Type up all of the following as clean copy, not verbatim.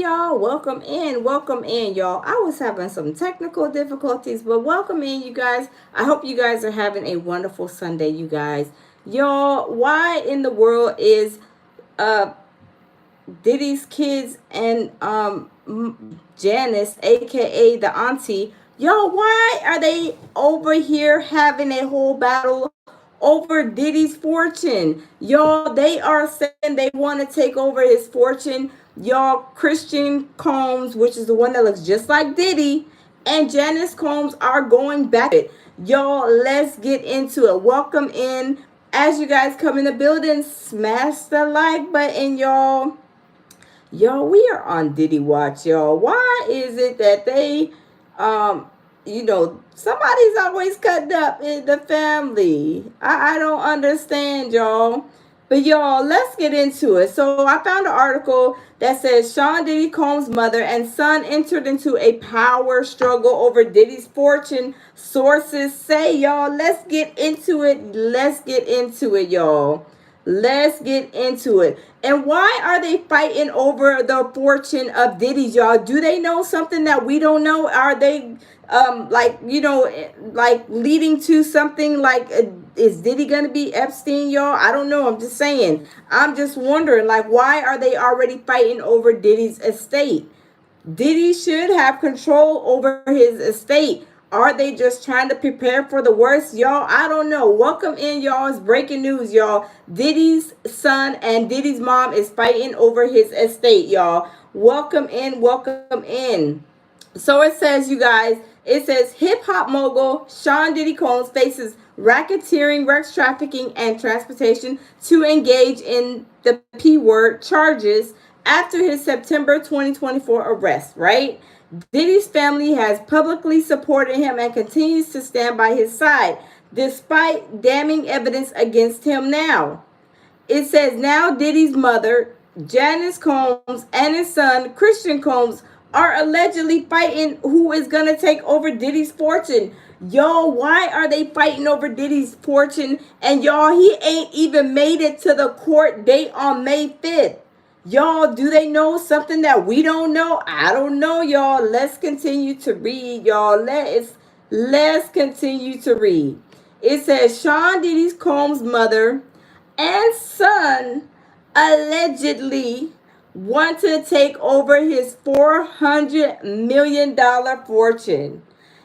y'all. Welcome in, y'all. I was having some technical difficulties, but welcome in, you guys. I hope you guys are having a wonderful Sunday, you guys. Y'all, why in the world is uh Diddy's kids and Janice, aka the auntie, y'all, why are they over here having a whole battle over Diddy's fortune? Y'all, they are saying they want to take over his fortune. Y'all, Christian Combs, which is the one that looks just like Diddy, and Janice Combs are going back to it. Y'all, let's get into it. Welcome in. As you guys come in the building, smash the like button, y'all. Y'all, we are on Diddy Watch, y'all. Why is it that they, somebody's always cutting up in the family? I don't understand, y'all. But y'all, let's get into it. So I found an article that says Sean Diddy Combs' mother and son entered into a power struggle over Diddy's fortune. Sources say, y'all. Let's get into it. Let's get into it, y'all. Let's get into it. And why are they fighting over the fortune of Diddy's, y'all? Do they know something that we don't know? Are they like leading to something like is Diddy gonna be Epstein, y'all? I don't know. I'm just saying. I'm just wondering, like, why are they already fighting over Diddy's estate? Diddy should have control over his estate. Are they just trying to prepare for the worst? Y'all, I don't know. Welcome in, y'all. It's breaking news, y'all. Diddy's son and Diddy's mom is fighting over his estate, y'all. Welcome in, welcome in. So it says, you guys, it says hip hop mogul Sean Diddy Combs faces racketeering, sex trafficking, and transportation to engage in the P word charges after his September 2024 arrest, right? Diddy's family has publicly supported him and continues to stand by his side, despite damning evidence against him now. It says now Diddy's mother, Janice Combs, and his son, Christian Combs, are allegedly fighting who is going to take over Diddy's fortune. Y'all, why are they fighting over Diddy's fortune? And y'all, he ain't even made it to the court date on May 5th. Y'all, do they know something that we don't know? I don't know, y'all. Let's continue to read, y'all. Let's continue to read. It says Sean Diddy's Combs' mother and son allegedly want to take over his $400 million fortune.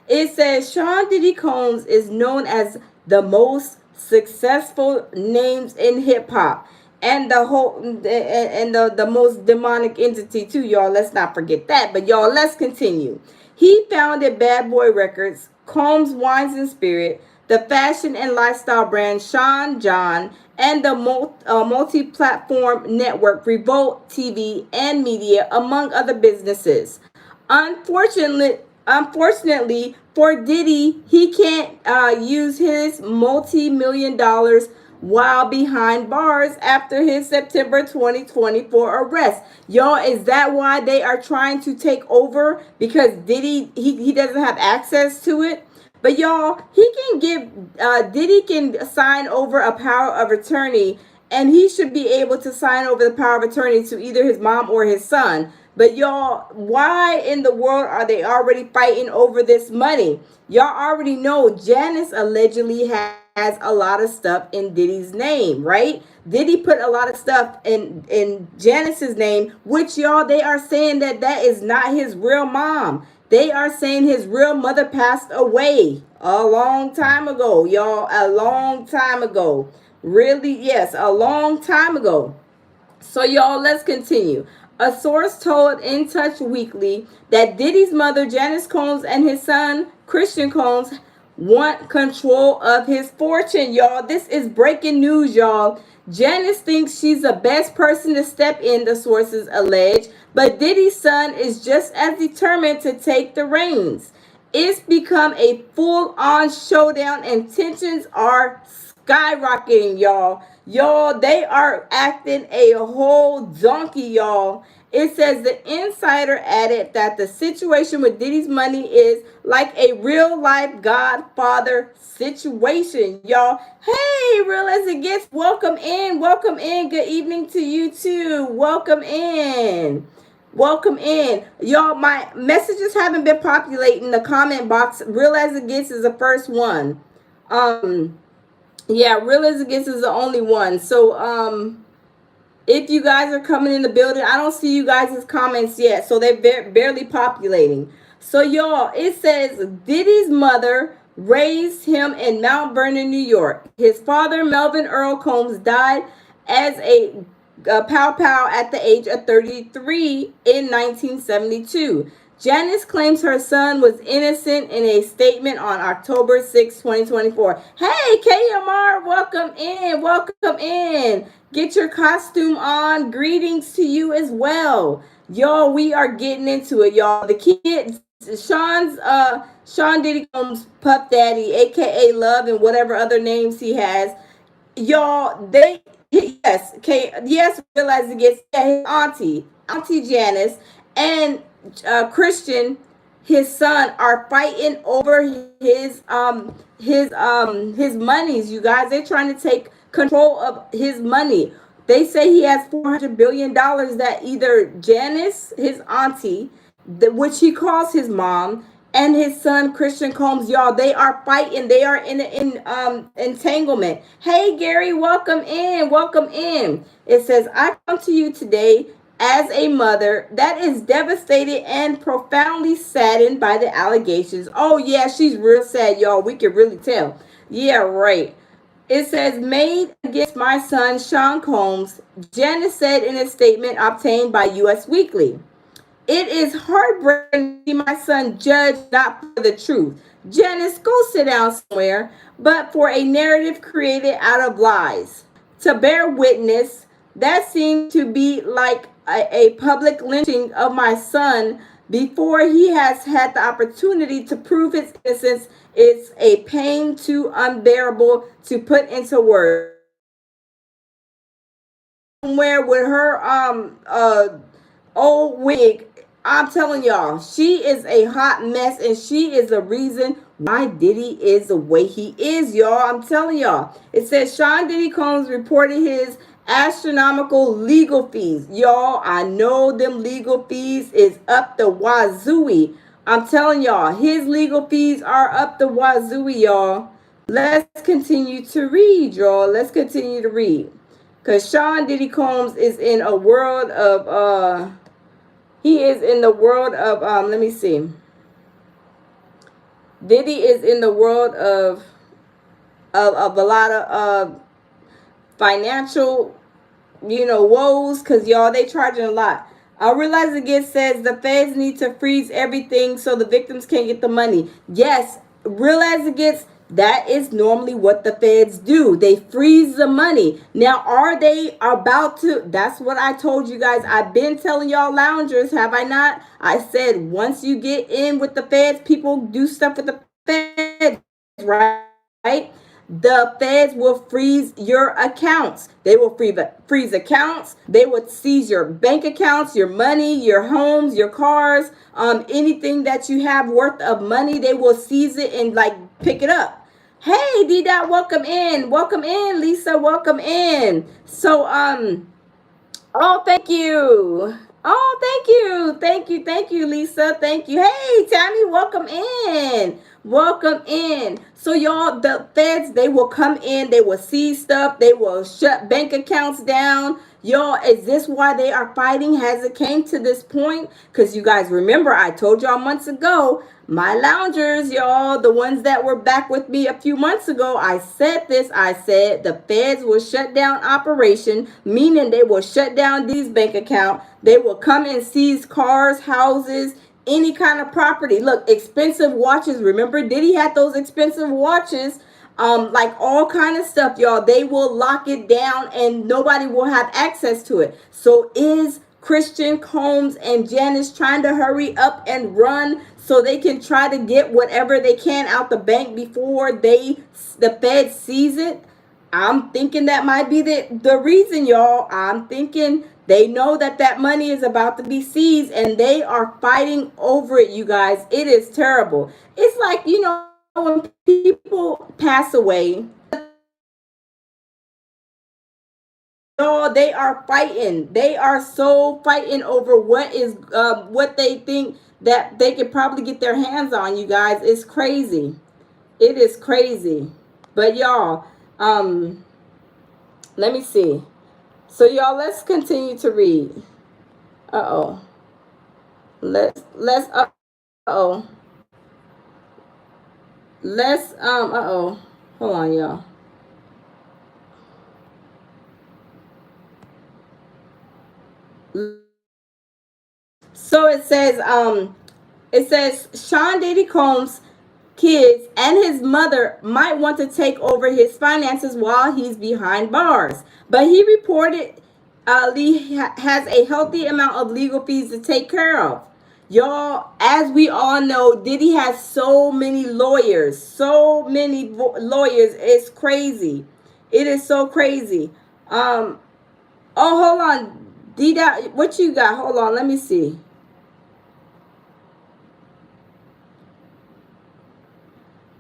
It says Sean Diddy Combs is known as the most successful names in hip hop and the most demonic entity too, y'all. Let's not forget that. But y'all, let's continue. He founded Bad Boy Records, Combs Wines and Spirit, the fashion and lifestyle brand Sean John, and the multi-platform network Revolt TV and Media, among other businesses. Unfortunately for Diddy, he can't use his multi-million dollars while behind bars after his September 2024 arrest. Y'all, is that why they are trying to take over? Because Diddy, he doesn't have access to it? But y'all, he can give, Diddy can sign over a power of attorney, and he should be able to sign over the power of attorney to either his mom or his son. But y'all, why in the world are they already fighting over this money? Y'all already know Janice allegedly has a lot of stuff in Diddy's name, right? Diddy put a lot of stuff in Janice's name, which y'all, they are saying that that is not his real mom. They are saying his real mother passed away a long time ago, y'all. A long time ago. Really, yes, a long time ago. So, y'all, let's continue. A source told In Touch Weekly that Diddy's mother, Janice Combs, and his son, Christian Combs, want control of his fortune, y'all. This is breaking news, y'all. Janice thinks she's the best person to step in, the sources allege, but Diddy's son is just as determined to take the reins. It's become a full-on showdown and tensions are skyrocketing, y'all. Y'all, they are acting a whole donkey, y'all. It says the insider added that the situation with Diddy's money is like a real life Godfather situation, y'all. Hey, real as it gets, welcome in, welcome in. Good evening to you too. Welcome in. Welcome in. Y'all, my messages haven't been populating the comment box. Real as it gets is the first one. Um, yeah, real as it gets is the only one. So, if you guys are coming in the building, I don't see you guys' comments yet, so they're barely populating. So, y'all, it says Diddy's mother raised him in Mount Vernon, New York. His father, Melvin Earl Combs, died as a pow pow at the age of 33 in 1972. Janice claims her son was innocent in a statement on October 6, 2024. Hey, KMR, welcome in. Welcome in. Get your costume on. Greetings to you as well. Y'all, we are getting into it, y'all. The kids, Sean Diddy Combs Puff Daddy, aka Love, and whatever other names he has, y'all, they, yes, okay, yes, realize it gets, yeah, his auntie Janice, and Christian, his son, are fighting over his monies. You guys, they're trying to take control of his money. They say he has $400 billion that either Janice, his auntie, which he calls his mom, and his son Christian Combs, y'all, they are fighting. They are in entanglement. Hey Gary, welcome in. Welcome in. It says, I come to you today as a mother that is devastated and profoundly saddened by the allegations. Oh yeah, she's real sad, y'all. We can really tell. Yeah, right. It says, made against my son Sean Combs, Janice said in a statement obtained by US Weekly. It is heartbreaking to see my son judged not for the truth. Janice, go sit down somewhere, but for a narrative created out of lies. To bear witness, that seemed to be like a public lynching of my son before he has had the opportunity to prove his innocence is a pain too unbearable to put into words. Somewhere with her old wig. I'm telling y'all, she is a hot mess, and she is the reason why Diddy is the way he is, y'all. I'm telling y'all. It says Sean Diddy Combs reported his astronomical legal fees. Y'all, I know them legal fees is up the wazooey. I'm telling y'all, his legal fees are up the wazooey, y'all. Let's continue to read, y'all. Let's continue to read. Because Sean Diddy Combs is in a world of he is in the world of let me see. Diddy is in the world of a lot of financial, woes, because y'all, they charging a lot. I realize again says the feds need to freeze everything so the victims can't get the money. Yes, realize it gets, that is normally what the feds do. They freeze the money. Now, are they about to? That's what I told you guys. I've been telling y'all loungers, have I not? I said once you get in with the feds, people do stuff with the feds, right? The feds will freeze your accounts. They will freeze accounts. They would seize your bank accounts, your money, your homes, your cars, anything that you have worth of money. They will seize it and like pick it up. Hey, D Dot, welcome in. Welcome in, Lisa. Welcome in. So, oh, thank you. Oh, thank you. Thank you. Thank you, Lisa. Thank you. Hey, Tammy, welcome in. Welcome in. So, y'all, the feds, they will come in, they will seize stuff, they will shut bank accounts down. Y'all, is this why they are fighting? Has it came to this point? Because you guys remember, I told y'all months ago, my loungers, y'all, the ones that were back with me a few months ago, I said this. I said the feds will shut down operation, meaning they will shut down these bank account. They will come and seize cars, houses, any kind of property. Look, expensive watches. Remember, Diddy had those expensive watches, like all kind of stuff, y'all. They will lock it down and nobody will have access to it. So is Christian Combs and Janice trying to hurry up and run so they can try to get whatever they can out the bank before the Fed seize it? I'm thinking that might be the reason, y'all. I'm thinking they know that money is about to be seized and they are fighting over it, you guys. It is terrible. It's like, when people pass away, Y'all, they are fighting. They are so fighting over what they think that they could probably get their hands on. You guys, it's crazy. It is crazy. But y'all, let me see. So y'all, let's continue to read. Uh oh. Let's. Oh. Let's. Uh oh. Hold on, y'all. So it says Sean Diddy Combs kids and his mother might want to take over his finances while he's behind bars. But he reported Lee has a healthy amount of legal fees to take care of. Y'all, as we all know, Diddy has so many lawyers. So many lawyers. It's crazy. It is so crazy. Oh, hold on. D Dot, what you got? Hold on, let me see.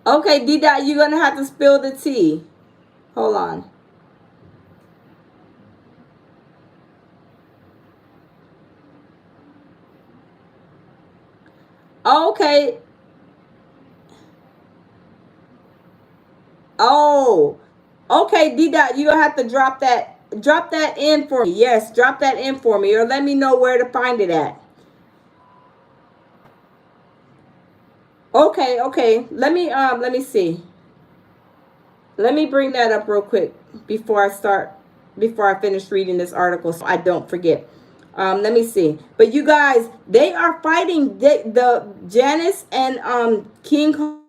Okay, D Dot, you're gonna have to spill the tea. Hold on. Okay. Oh. Okay, D Dot, you gonna have to drop that in for me. Yes, drop that in for me, or let me know where to find it at. Okay, okay. Let me see. Let me bring that up real quick before I finish reading this article so I don't forget. Let me see. But you guys, they are fighting the Janice and King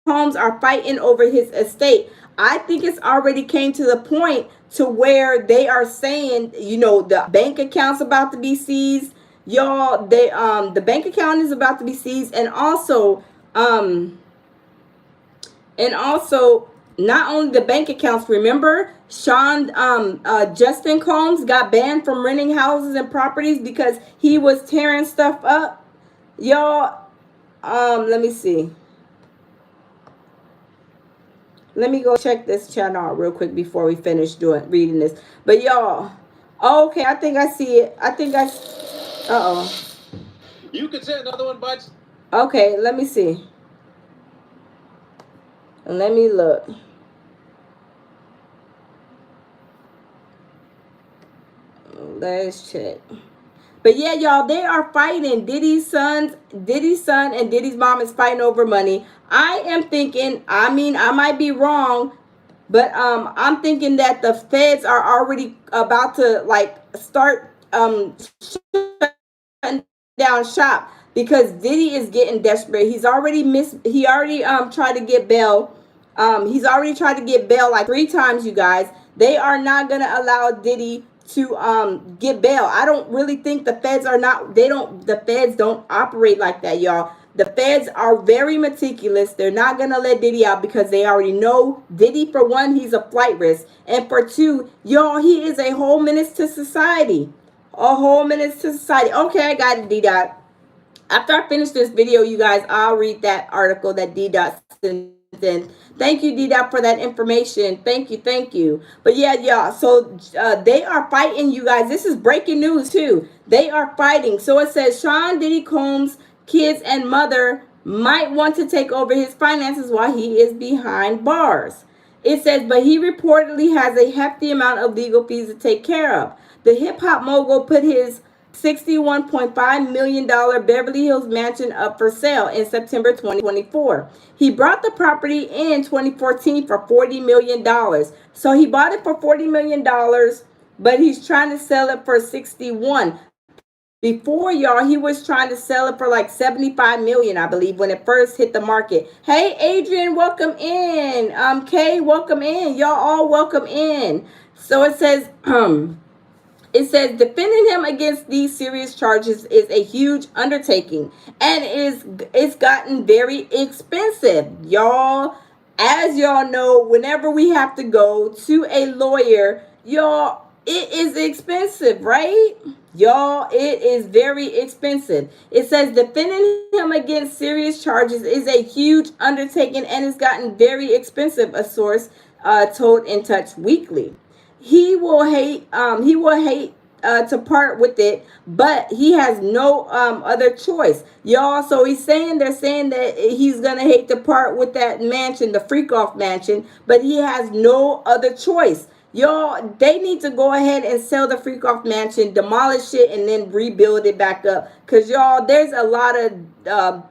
Holmes are fighting over his estate. I think it's already came to the point to where they are saying, the bank account's about to be seized. Y'all, the bank account is about to be seized, um and also not only the bank accounts. Remember, Justin Combs got banned from renting houses and properties because he was tearing stuff up. Y'all, let me see. Let me go check this channel out real quick before we finish reading this. But y'all, okay, I think I see it. Uh oh. You could say another one, but okay, let me see. Let me look. Let's check. But yeah, y'all, they are fighting. Diddy's son and Diddy's mom is fighting over money. I am thinking, I mean, I might be wrong, but I'm thinking that the feds are already about to like start shutting down shop because Diddy is getting desperate. He already tried to get bail. He's already tried to get bail like 3 times, you guys. They are not gonna allow Diddy to get bail. I don't really think the feds don't operate like that, y'all. The feds are very meticulous. They're not gonna let Diddy out because they already know Diddy, for one, he's a flight risk, and for two, y'all, he is a whole menace to society. A whole menace to society. Okay, I got it, D Dot. After I finish this video, you guys, I'll read that article that D Dot sent in. Thank you, D Dot, for that information. Thank you, thank you. But yeah, y'all, so they are fighting, you guys. This is breaking news too. They are fighting. So it says Sean Diddy Combs' kids and mother might want to take over his finances while he is behind bars. It says, but he reportedly has a hefty amount of legal fees to take care of. The hip hop mogul put his $61.5 million Beverly Hills mansion up for sale in September 2024. He brought the property in 2014 for $40 million. So he bought it for $40 million, but he's trying to sell it for 61. Before, y'all, he was trying to sell it for like 75 million, I believe, when it first hit the market. Hey, Adrian, welcome in. Kay, welcome in. Y'all all welcome in. So it says, defending him against these serious charges is a huge undertaking and it's gotten very expensive. Y'all, as y'all know, whenever we have to go to a lawyer, y'all, it is expensive, right? Y'all, it is very expensive. It says defending him against serious charges is a huge undertaking and it's gotten very expensive, a source told In Touch Weekly. He will hate to part with it, but he has no other choice, y'all. So they're saying that he's gonna hate to part with that mansion, the freak off mansion, but he has no other choice. Y'all, they need to go ahead and sell the freak off mansion, demolish it, and then rebuild it back up. Cause y'all, there's a lot of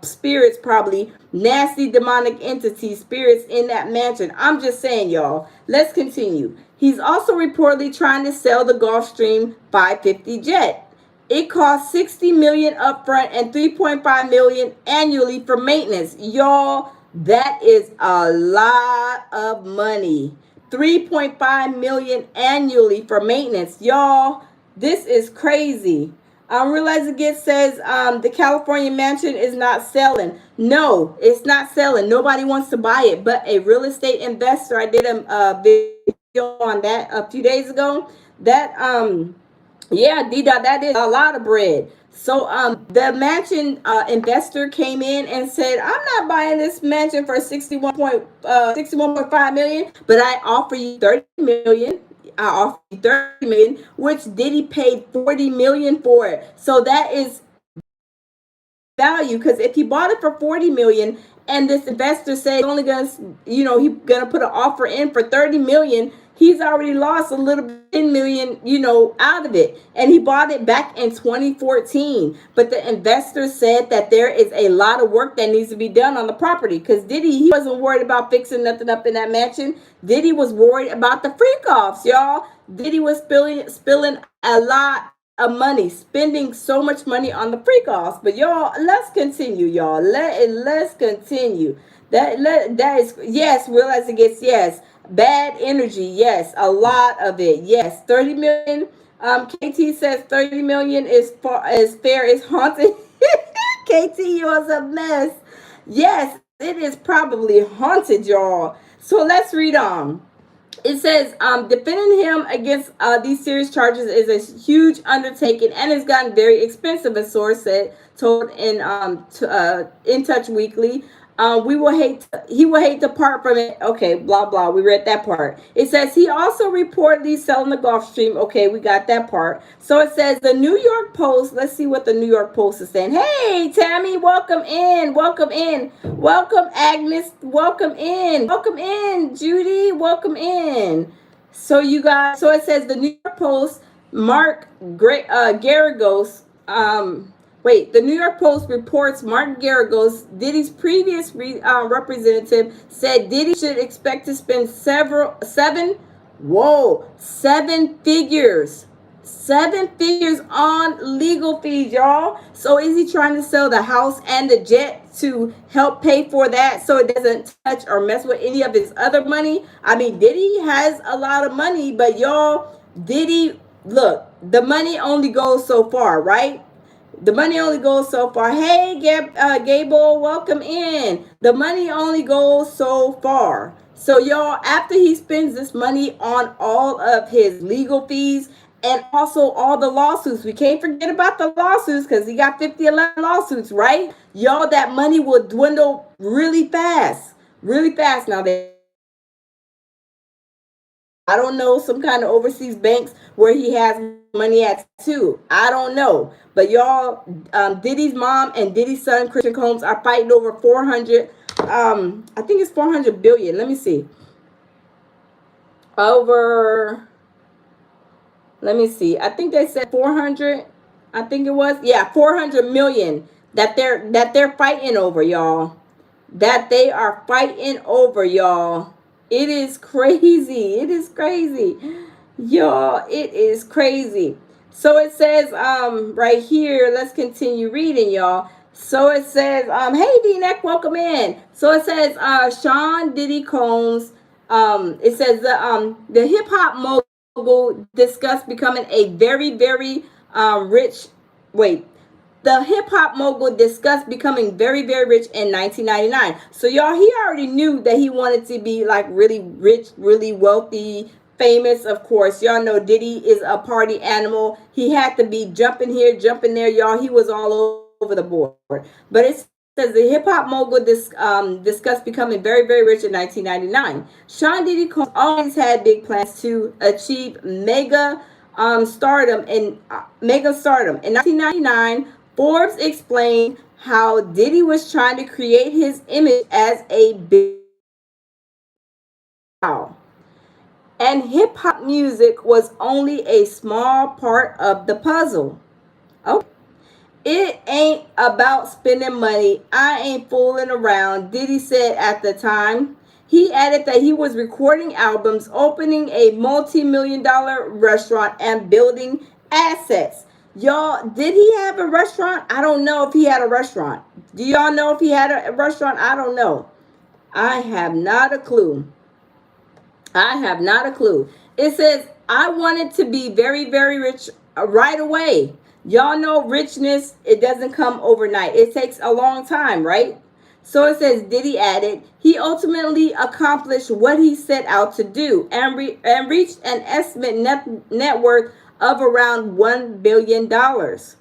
spirits, probably nasty demonic entities, spirits in that mansion. I'm just saying, y'all. Let's continue. He's also reportedly trying to sell the Gulfstream 550 jet. It costs 60 million upfront and 3.5 million annually for maintenance. Y'all, that is a lot of money. 3.5 million annually for maintenance. Y'all, this is crazy. Realize again says the California mansion is not selling. No, it's not selling. Nobody wants to buy it, but a real estate investor. I did a video on that a few days ago. That yeah, D-Dot, that is a lot of bread. So the mansion investor came in and said, I'm not buying this mansion for 61.5 million, but I offer you 30 million. I offer you 30 million, which Diddy paid 40 million for it. So that is value, because if he bought it for 40 million and this investor said only gonna, he's gonna put an offer in for 30 million, he's already lost a little bit, 10 million, out of it. And he bought it back in 2014. But the investor said that there is a lot of work that needs to be done on the property, because Diddy, he wasn't worried about fixing nothing up in that mansion. Diddy was worried about the freak offs, y'all. Diddy was spilling a lot of money, spending so much money on the freak offs. But y'all, let's continue, y'all. Let's continue. That is, yes, realize it gets, yes, bad energy, yes, a lot of it, yes. 30 million. KT says 30 million is fair, is haunted. KT, you're a mess. Yes, it is probably haunted, y'all. So let's read on. It says defending him against these serious charges is a huge undertaking and has gotten very expensive, a source said, told In Touch Weekly. He will hate to part from it. Okay, blah blah. We read that part. It says he also reportedly selling the Gulfstream. Okay, we got that part. So it says the New York Post. Let's see what the New York Post is saying. Hey Tammy, welcome in. Welcome in. Welcome Agnes. Welcome in. Welcome in Judy. Welcome in. So you guys. So it says the New York Post. Mark Garagos. The New York Post reports Martin Garagos, Diddy's previous representative, said Diddy should expect to spend seven figures. 7 figures on legal fees, y'all. So is he trying to sell the house and the jet to help pay for that so it doesn't touch or mess with any of his other money? I mean, Diddy has a lot of money, but y'all, look, the money only goes so far, right? The money only goes so far. Hey, Gable, welcome in. The money only goes so far. So, y'all, after he spends this money on all of his legal fees and also all the lawsuits, we can't forget about the lawsuits because he got 11 lawsuits, right? Y'all, that money will dwindle really fast. Really fast. Now, I don't know, some kind of overseas banks where he has money at too. I don't know. But y'all, Diddy's mom and Diddy's son, Christian Combs, are fighting over 400, I think it's 400 billion. Let me see. Let me see. I think they said 400. I think it was. Yeah, 400 million that they're fighting over, y'all. That they are fighting over, y'all. It is crazy. It is crazy. Y'all, it is crazy. So it says right here, let's continue reading, y'all. So it says, hey D-Neck, welcome in. So it says Sean Diddy Combs, it says the hip hop mogul discussed becoming a very, very rich, wait, the hip hop mogul discussed becoming very, very rich in 1999. So y'all, he already knew that he wanted to be like really rich, really wealthy, famous. Of course, y'all know Diddy is a party animal. He had to be jumping here, jumping there, y'all. He was all over the board. But it Says the hip hop mogul discussed becoming very, very rich in 1999. Sean Diddy Combs always had big plans to achieve mega stardom. In 1999, Forbes explained how Diddy was trying to create his image as a big star, and hip hop music was only a small part of the puzzle. Okay. It ain't about spending money. I ain't fooling around, Diddy said at the time. He added that he was recording albums, opening a multi-million-dollar restaurant, and building assets. Y'all, did he have a restaurant? I don't know if he had a restaurant. Do y'all know if he had a restaurant? I don't know. I have not a clue. I have not a clue. It says, I wanted to be very, very rich right away. Y'all know richness, it doesn't come overnight. It takes a long time, right? So it says, Diddy added, he ultimately accomplished what he set out to do and reached an estimate net worth of around $1 billion. The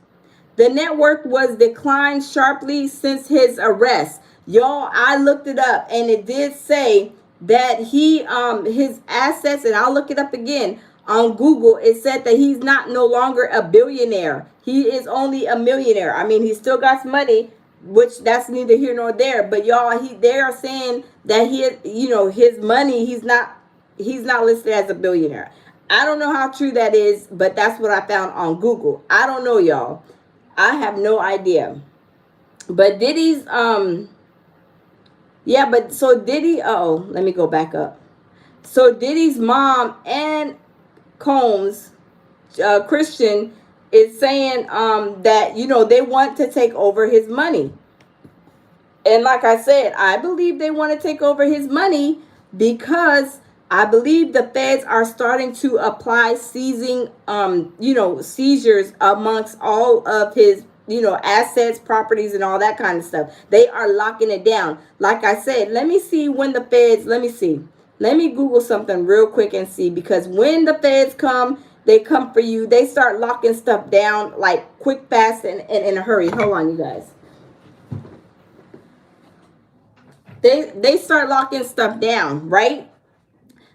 net worth was declined sharply since his arrest. Y'all, I looked it up and it did say that his assets, and I'll look it up again on Google, it said that he's not no longer a billionaire. He is only a millionaire. I mean, he still got some money, which that's neither here nor there. But y'all, they are saying that his money, he's not listed as a billionaire. I don't know how true that is, but that's what I found on Google. I don't know, y'all. I have no idea. But Diddy's yeah, but so Diddy, let me go back up. So Diddy's mom and Combs, Christian, is saying that they want to take over his money. And like I said, I believe they want to take over his money because I believe the feds are starting to apply seizures amongst all of his, assets, properties, and all that kind of stuff. They are locking it down. Like I said, let me see when the feds, let me see. Let me Google something real quick and see, because when the feds come, they come for you. They start locking stuff down like quick, fast, and in a hurry. Hold on, you guys. They start locking stuff down, right?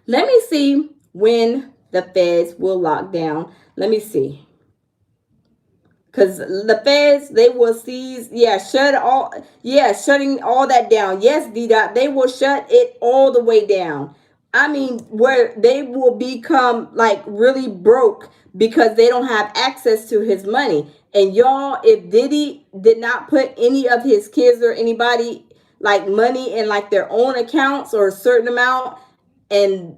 Let me see when the feds will lock down. Let me see. Because the feds, they will seize, shutting all that down. Yes, D-Dot, they will shut it all the way down. I mean, where they will become like really broke because they don't have access to his money. And y'all, if Diddy did not put any of his kids or anybody like money in like their own accounts or a certain amount, and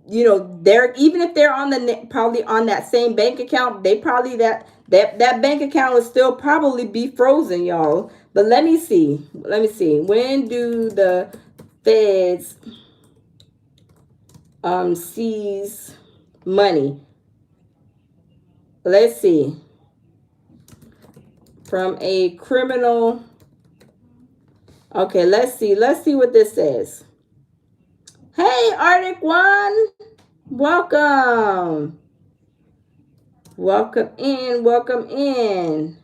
they're, even if they're on probably on that same bank account, they probably that bank account will still probably be frozen, y'all. But let me see, when do the feds seize money? Let's see. From a criminal. Okay, let's see what this says. Hey, Arctic One, welcome. Welcome in.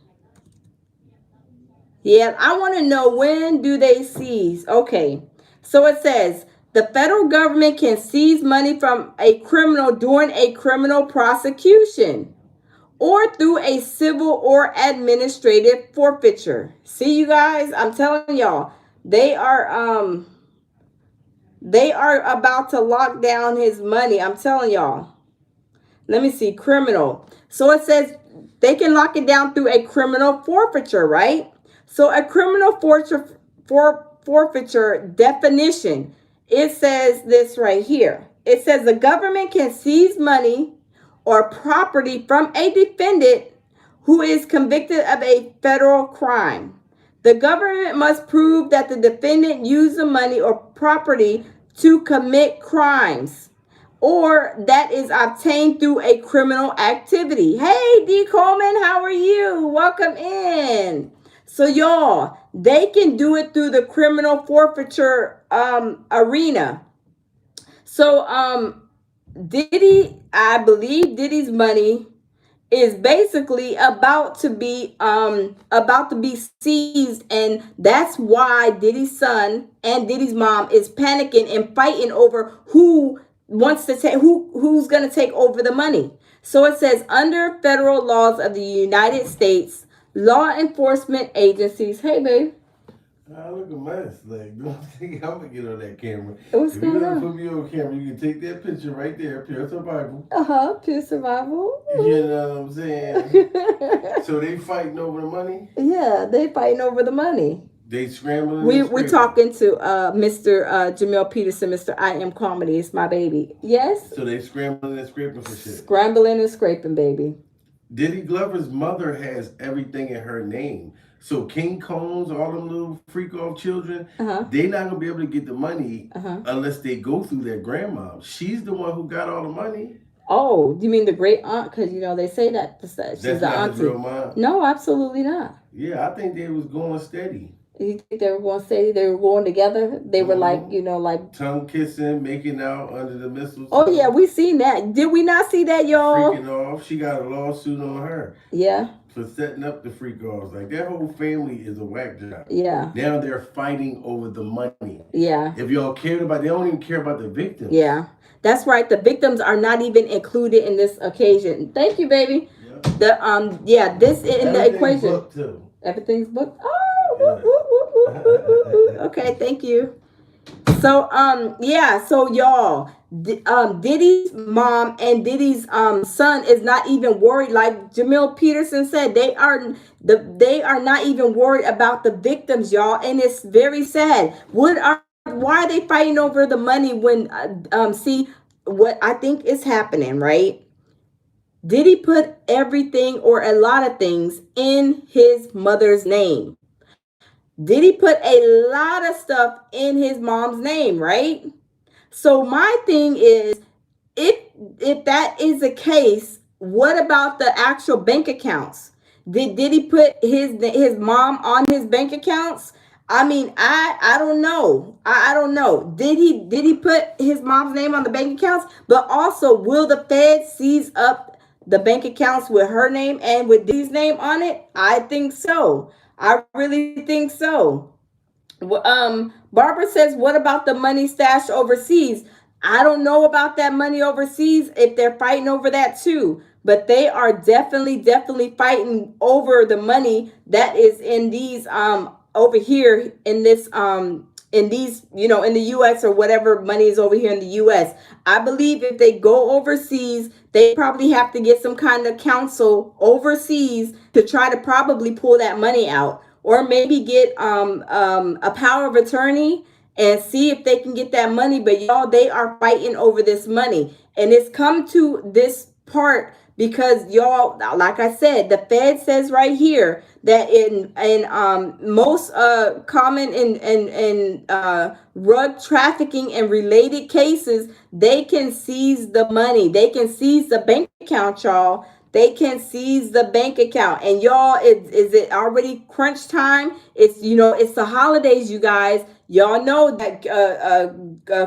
Yeah, I want to know, when do they seize? Okay, so it says the federal government can seize money from a criminal during a criminal prosecution or through a civil or administrative forfeiture. See, you guys, I'm telling y'all, they are about to lock down his money. I'm telling y'all. Let me see, criminal. So it says they can lock it down through a criminal forfeiture, right? So a criminal forfeiture definition, it says this right here. It says the government can seize money or property from a defendant who is convicted of a federal crime. The government must prove that the defendant used the money or property to commit crimes, or that is obtained through a criminal activity. Hey, D. Coleman, how are you? Welcome in. So y'all, they can do it through the criminal forfeiture arena. So I believe Diddy's money is basically about to be seized, and that's why Diddy's son and Diddy's mom is panicking and fighting over who's going to take over the money. So it says, under federal laws of the United States, law enforcement agencies. Hey, babe. I look a mess. Like, don't think I'm gonna get on that camera. What's If you're going gonna on? put me on camera, you can take that picture right there, pure survival. Pure survival. You know what I'm saying? So they fighting over the money. Yeah, they fighting over the money. They scrambling We and we're scraping. talking to Mr. Jamel Peterson, Mr. I Am Comedy. It's my baby. Yes, So they scrambling and scraping for shit. scrambling and scraping, baby. Diddy Glover's mother has everything in her name. So King Combs, all them little freak off children, they not gonna be able to get the money unless they go through their grandma. She's the one who got all the money. Oh, do you mean the great aunt? Because they say that she's That's the not his auntie. real mom. No, absolutely not. Yeah, I think they was going steady. You think they were going to say they were going together? They were like, like tongue kissing, making out under the mistletoe. Oh yeah, we seen that. Did we not see that, y'all? Freaking off. She got a lawsuit on her. Yeah. For setting up the freak offs. Like, their whole family is a whack job. Yeah. Now they're fighting over the money. Yeah. If y'all cared about, they don't even care about the victims. Yeah. That's right. The victims are not even included in this occasion. Thank you, baby. Yeah. This in the equation. Booked too. Everything's booked. Oh. Okay. Thank you. So yeah. So y'all, Diddy's mom and Diddy's son is not even worried. Like Jamil Peterson said, they are not even worried about the victims, y'all, and it's very sad. Why are they fighting over the money when see what I think is happening, right? Diddy put everything or a lot of things in his mother's name. Diddy put a lot of stuff in his mom's name, right? So my thing is, if that is the case, what about the actual bank accounts? Did he put his mom on his bank accounts? I mean, I don't know. I don't know. Did he put his mom's name on the bank accounts? But also, will the Fed seize up the bank accounts with her name and with Diddy's name on it? I think so. I really think so. Barbara says, what about the money stashed overseas? I don't know about that money overseas if they're fighting over that too, but they are definitely fighting over the money that is in these over here in this in these in the US, or whatever money is over here in the US. I believe if they go overseas, they probably have to get some kind of counsel overseas to try to probably pull that money out, or maybe get a power of attorney and see if they can get that money. But y'all, they are fighting over this money, and it's come to this part because y'all, like I said, the Fed says right here that in most common in drug trafficking and related cases, they can seize the money, they can seize the bank account, y'all. They can seize the bank account. And y'all, is it already crunch time? It's the holidays, you guys. Y'all know that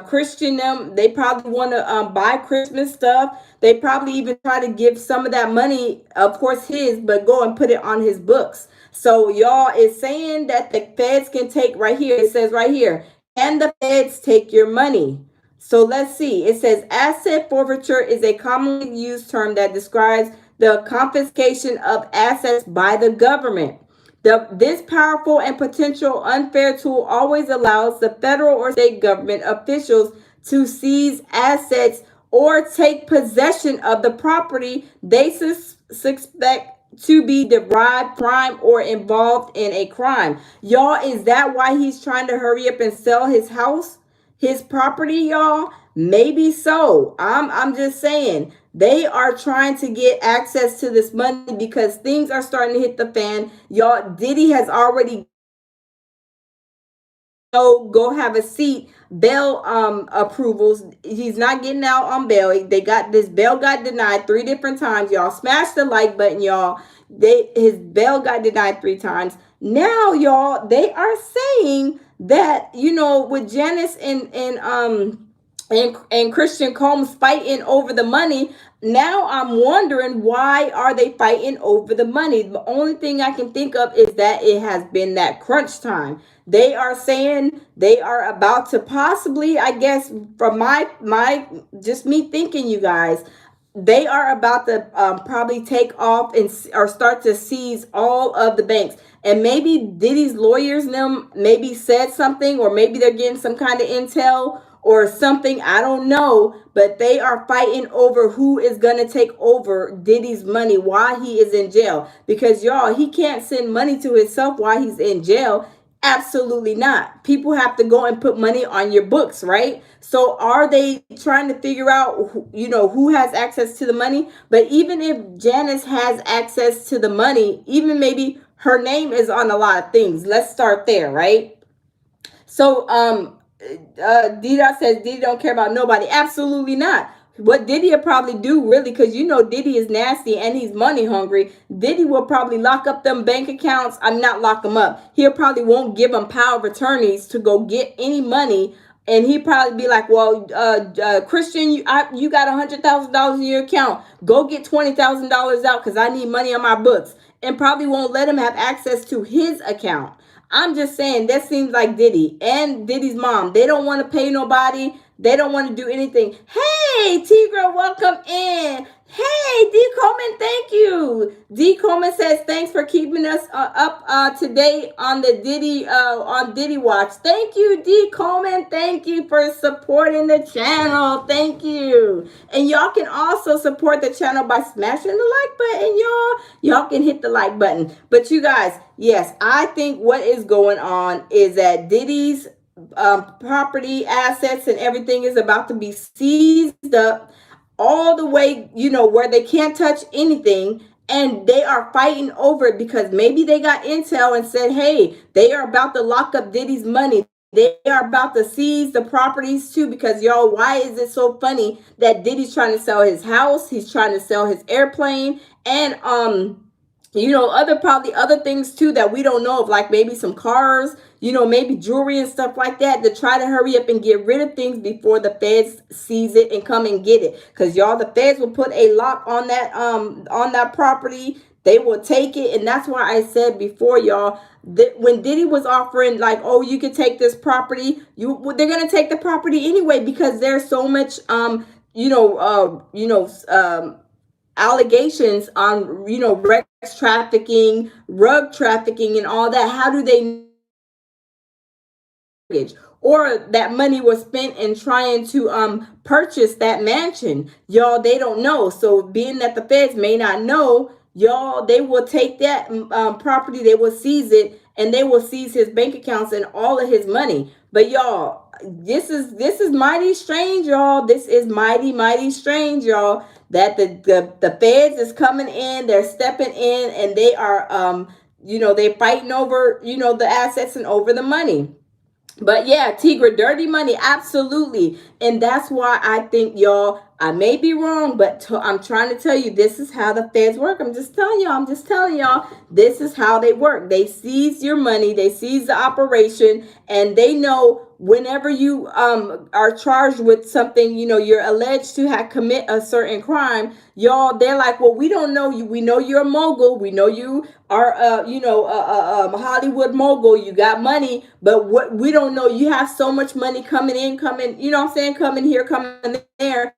Christian they probably want to buy Christmas stuff. They probably even try to give some of that money, of course his, but go and put it on his books. So y'all, is saying that the feds can take, right here, it says right here, can the feds take your money? So let's see. It says asset forfeiture is a commonly used term that describes the confiscation of assets by the government. This powerful and potential unfair tool always allows the federal or state government officials to seize assets or take possession of the property they suspect to be derived crime or involved in a crime. Y'all, is that why he's trying to hurry up and sell his house, his property, y'all? Maybe so. I'm just saying, they are trying to get access to this money because things are starting to hit the fan. Y'all, Diddy has already go have a seat bail approvals. He's not getting out on bail. They got this bail got denied 3 different times. Y'all smash the like button, y'all. His bail got denied 3 times. Now, y'all, they are saying that with Janice and and Christian Combs fighting over the money. Now I'm wondering, why are they fighting over the money? The only thing I can think of is that it has been that crunch time. They are saying they are about to possibly, I guess, from my just me thinking, you guys, they are about to probably take off and or start to seize all of the banks. And maybe Diddy's lawyers and them maybe said something, or maybe they're getting some kind of intel or something. I don't know. But they are fighting over who is going to take over Diddy's money while he is in jail. Because, y'all, he can't send money to himself while he's in jail. Absolutely not. People have to go and put money on your books, right? So are they trying to figure out, who has access to the money? But even if Janice has access to the money, even maybe her name is on a lot of things. Let's start there, right? So Dida says Diddy don't care about nobody. Absolutely not. What Diddy will probably do, really, because Diddy is nasty and he's money hungry. Diddy will probably lock up them bank accounts. I'm not lock them up. He'll probably won't give them power of attorneys to go get any money. And he probably be like, well, Christian, you got $100,000 in your account. Go get $20,000 out because I need money on my books. And probably won't let him have access to his account. I'm just saying, that seems like Diddy and Diddy's mom. They don't want to pay nobody. They don't want to do anything. Hey, Tigra, welcome in. Hey, D. Coleman, thank you. D. Coleman says, thanks for keeping us up today on the Diddy on Diddy Watch. Thank you, D. Coleman. Thank you for supporting the channel. Thank you. And y'all can also support the channel by smashing the like button, y'all. Y'all can hit the like button. But you guys, yes, I think what is going on is that Diddy's property, assets, and everything is about to be seized up all the way, where they can't touch anything. And they are fighting over it because maybe they got intel and said, hey, they are about to lock up Diddy's money. They are about to seize the properties too, because y'all, why is it so funny that Diddy's trying to sell his house? He's trying to sell his airplane and, probably other things too that we don't know of, like maybe some cars, maybe jewelry and stuff like that, to try to hurry up and get rid of things before the feds seize it and come and get it. Because y'all, the feds will put a lock on that property. They will take it. And that's why I said before, y'all, that when Diddy was offering, like, oh, you can take this property, they're gonna take the property anyway, because there's so much allegations on sex trafficking, rug trafficking, and all that. How do they or that money was spent in trying to purchase that mansion? Y'all, they don't know. So being that the feds may not know, y'all, they will take that property, they will seize it, and they will seize his bank accounts and all of his money. But y'all, this is mighty strange, y'all. This is mighty strange, y'all, that the feds is coming in, they're stepping in, and they are they fighting over the assets and over the money. But yeah, Tigra, dirty money, absolutely. And that's why I think, y'all, I may be wrong, but I'm trying to tell you, this is how the feds work. I'm just telling y'all, this is how they work. They seize your money, they seize the operation, and they know whenever you are charged with something, you're alleged to have commit a certain crime, y'all, they're like, well, we don't know you. We know you're a mogul. We know you are a Hollywood mogul. You got money, but what we don't know, you have so much money coming in, coming here, coming there.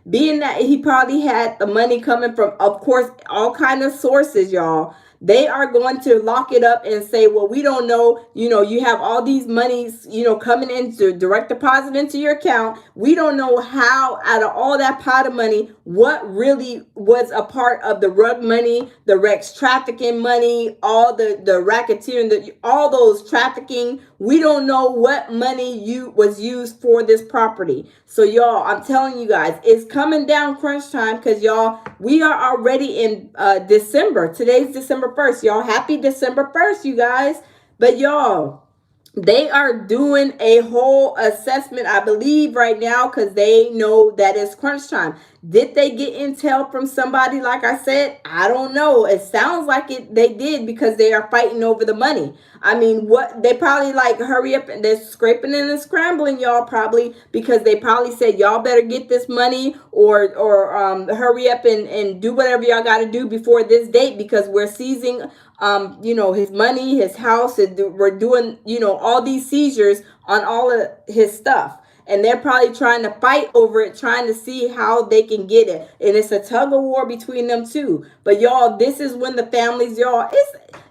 Being that he probably had the money coming from, of course, all kind of sources, y'all, they are going to lock it up and say, well, we don't know, you have all these monies, coming into direct deposit into your account. We don't know how, out of all that pot of money, what really was a part of the rug money, the Rex trafficking money, all the racketeering, all those trafficking. We don't know what money was used for this property. So y'all, I'm telling you guys, it's coming down crunch time, because y'all, we are already in December. Today's December 1st, y'all. Happy December 1st, you guys. But y'all, they are doing a whole assessment, I believe, right now because they know that it's crunch time. Did they get intel from somebody? Like I said, I don't know. It sounds like it. They did because they are fighting over the money. I mean, what they probably like hurry up and they're scraping and scrambling, y'all, probably because they probably said y'all better get this money or hurry up and do whatever y'all got to do before this date because we're seizing his money, his house, and we're doing, all these seizures on all of his stuff. And they're probably trying to fight over it, trying to see how they can get it. And it's a tug of war between them two. But y'all, this is when the families, y'all,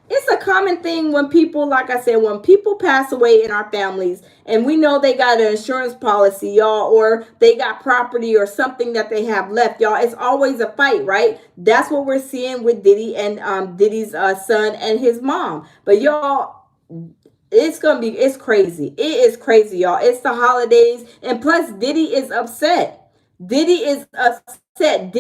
it's a common thing when people, like I said, when people pass away in our families and we know they got an insurance policy, y'all, or they got property or something that they have left, y'all, it's always a fight, right? That's what we're seeing with Diddy and Diddy's son and his mom. But y'all, it's crazy. It is crazy, y'all. It's the holidays. And plus, Diddy is upset. Diddy is upset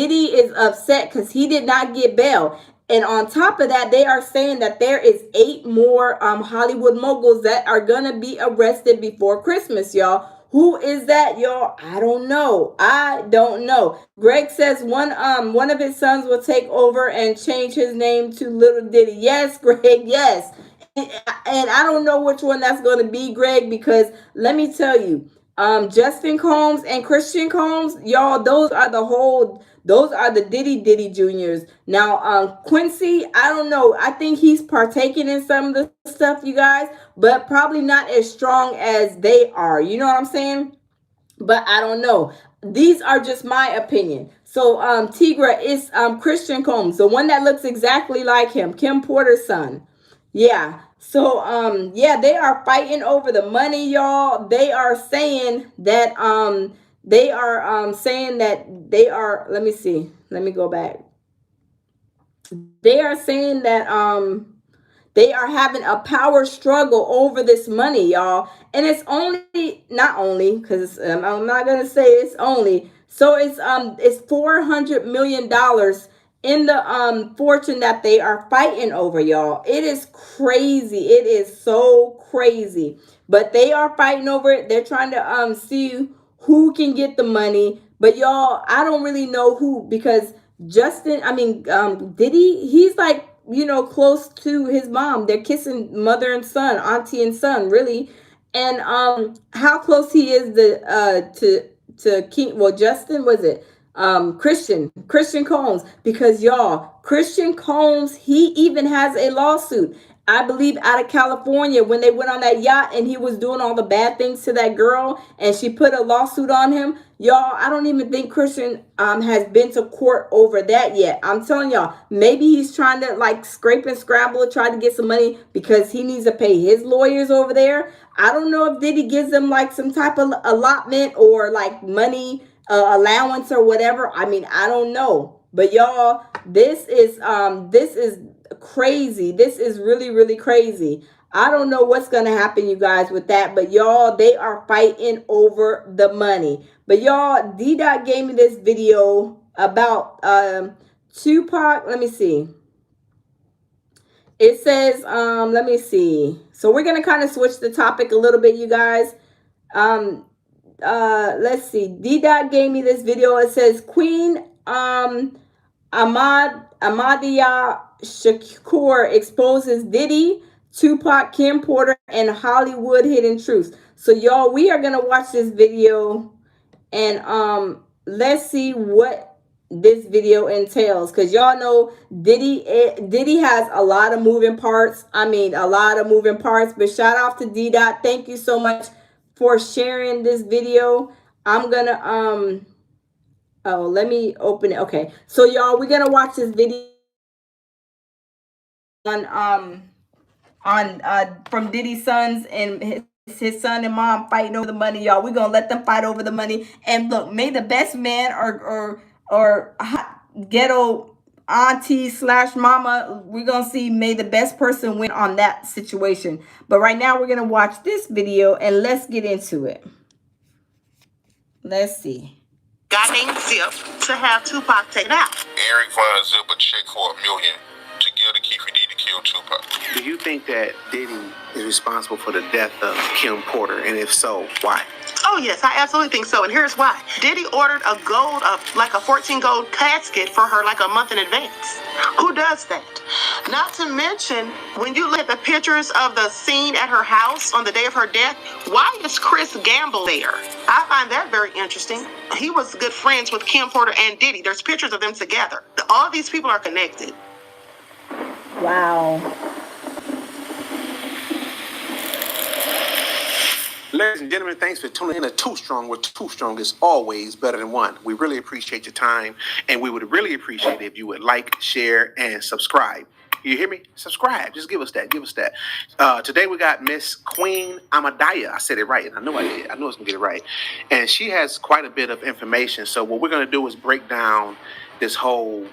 because he did not get bail. And on top of that, they are saying that there is 8 more Hollywood moguls that are gonna be arrested before Christmas, y'all. Who is that, y'all? I don't know. I don't know. Greg says one of his sons will take over and change his name to Little Diddy. Yes, Greg. Yes. And I don't know which one that's going to be, Greg, because let me tell you, Justin Combs and Christian Combs, y'all, those are the Diddy Juniors. Now, Quincy, I don't know. I think he's partaking in some of the stuff, you guys, but probably not as strong as they are. You know what I'm saying? But I don't know. These are just my opinion. So Tigra is Christian Combs, the one that looks exactly like him, Kim Porter's son. Yeah. So yeah, they are fighting over the money, y'all. They are saying that they are, let me see. Let me go back. They are saying that they are having a power struggle over this money, y'all. And it's only, not only, because I'm not gonna say it's only. So it's $400 million in the fortune that they are fighting over, y'all. It is crazy. It is so crazy. But they are fighting over it. They're trying to see who can get the money. But y'all, I don't really know who, because Diddy, he's like, close to his mom. They're kissing mother and son, auntie and son, really. And how close he is to King, well, Justin, was it? Christian Combs, because y'all, Christian Combs, he even has a lawsuit, I believe, out of California, when they went on that yacht and he was doing all the bad things to that girl and she put a lawsuit on him. Y'all, I don't even think Christian has been to court over that yet. I'm telling y'all, maybe he's trying to like scrape and scramble, try to get some money because he needs to pay his lawyers over there. I don't know if Diddy gives them like some type of allotment or like money allowance or whatever. I mean, I don't know. But y'all, this is crazy. This is really, really crazy. I don't know what's gonna happen, you guys, with that. But y'all, they are fighting over the money. But y'all, D Dot gave me this video about Tupac. Let me see. It says, let me see. So we're gonna kind of switch the topic a little bit, you guys. Let's see. D Dot gave me this video. It says Queen Ahmadiyya Shakur exposes Diddy, Tupac, Kim Porter, and Hollywood hidden truths. So y'all, we are gonna watch this video and let's see what this video entails, because y'all know Diddy has a lot of moving parts. I mean, a lot of moving parts. But shout out to D Dot. Thank you so much for sharing this video. I'm gonna oh, let me open it. Okay, so y'all, we're gonna watch this video on from Diddy's sons and his son and mom fighting over the money, y'all. We're gonna let them fight over the money. And look, may the best man or hot ghetto auntie slash mama, we're gonna see, may the best person win on that situation. But right now we're gonna watch this video and let's get into it. Let's see. Guy named Zip to have Tupac taken out. Eric finds Zip a check for $1 million to give to Keith Diddy to kill Tupac. Do you think that Diddy is responsible for the death of Kim Porter? And if so, why? Oh, yes, I absolutely think so. And here's why. Diddy ordered a 14 gold casket for her like a month in advance. Who does that? Not to mention, when you look at the pictures of the scene at her house on the day of her death, why is Chris Gamble there? I find that very interesting. He was good friends with Kim Porter and Diddy. There's pictures of them together. All these people are connected. Wow. Ladies and gentlemen, thanks for tuning in to Too Strong, where Too Strong is always better than one. We really appreciate your time, and we would really appreciate it if you would like, share, and subscribe. You hear me? Subscribe. Just give us that. Give us that. Today we got Miss Queen Amadaya. I said it right, and I know I did. I know I was going to get it right. And she has quite a bit of information. So what we're going to do is break down this whole,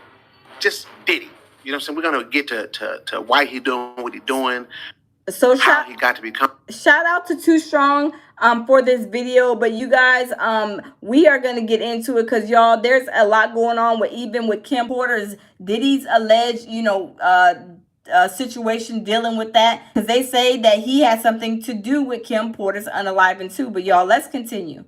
just Diddy. You know what I'm saying? We're going to get to why he doing what he doing. So how he got to become. Shout out to Too Strong for this video, but you guys, we are gonna get into it because y'all, there's a lot going on with Kim Porter's Diddy's alleged, situation dealing with that, because they say that he had something to do with Kim Porter's unaliving too. But y'all, let's continue.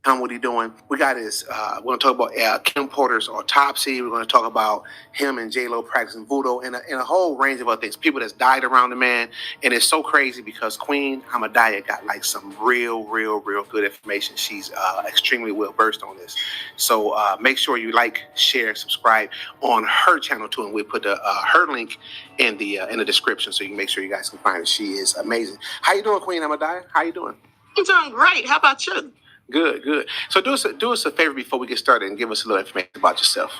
What he doing? We got his. We're going to talk about Kim Porter's autopsy. We're going to talk about him and J-Lo practicing voodoo and a whole range of other things. People that's died around the man, and it's so crazy because Queen Amadaya got like some real good information. She's extremely well versed on this. So make sure you like, share, and subscribe on her channel too, and we'll put her link in the description so you can make sure you guys can find her. She is amazing. How you doing, Queen Amadaya? How you doing? I'm doing great. How about you? Good. So do us a favor before we get started and give us a little information about yourself.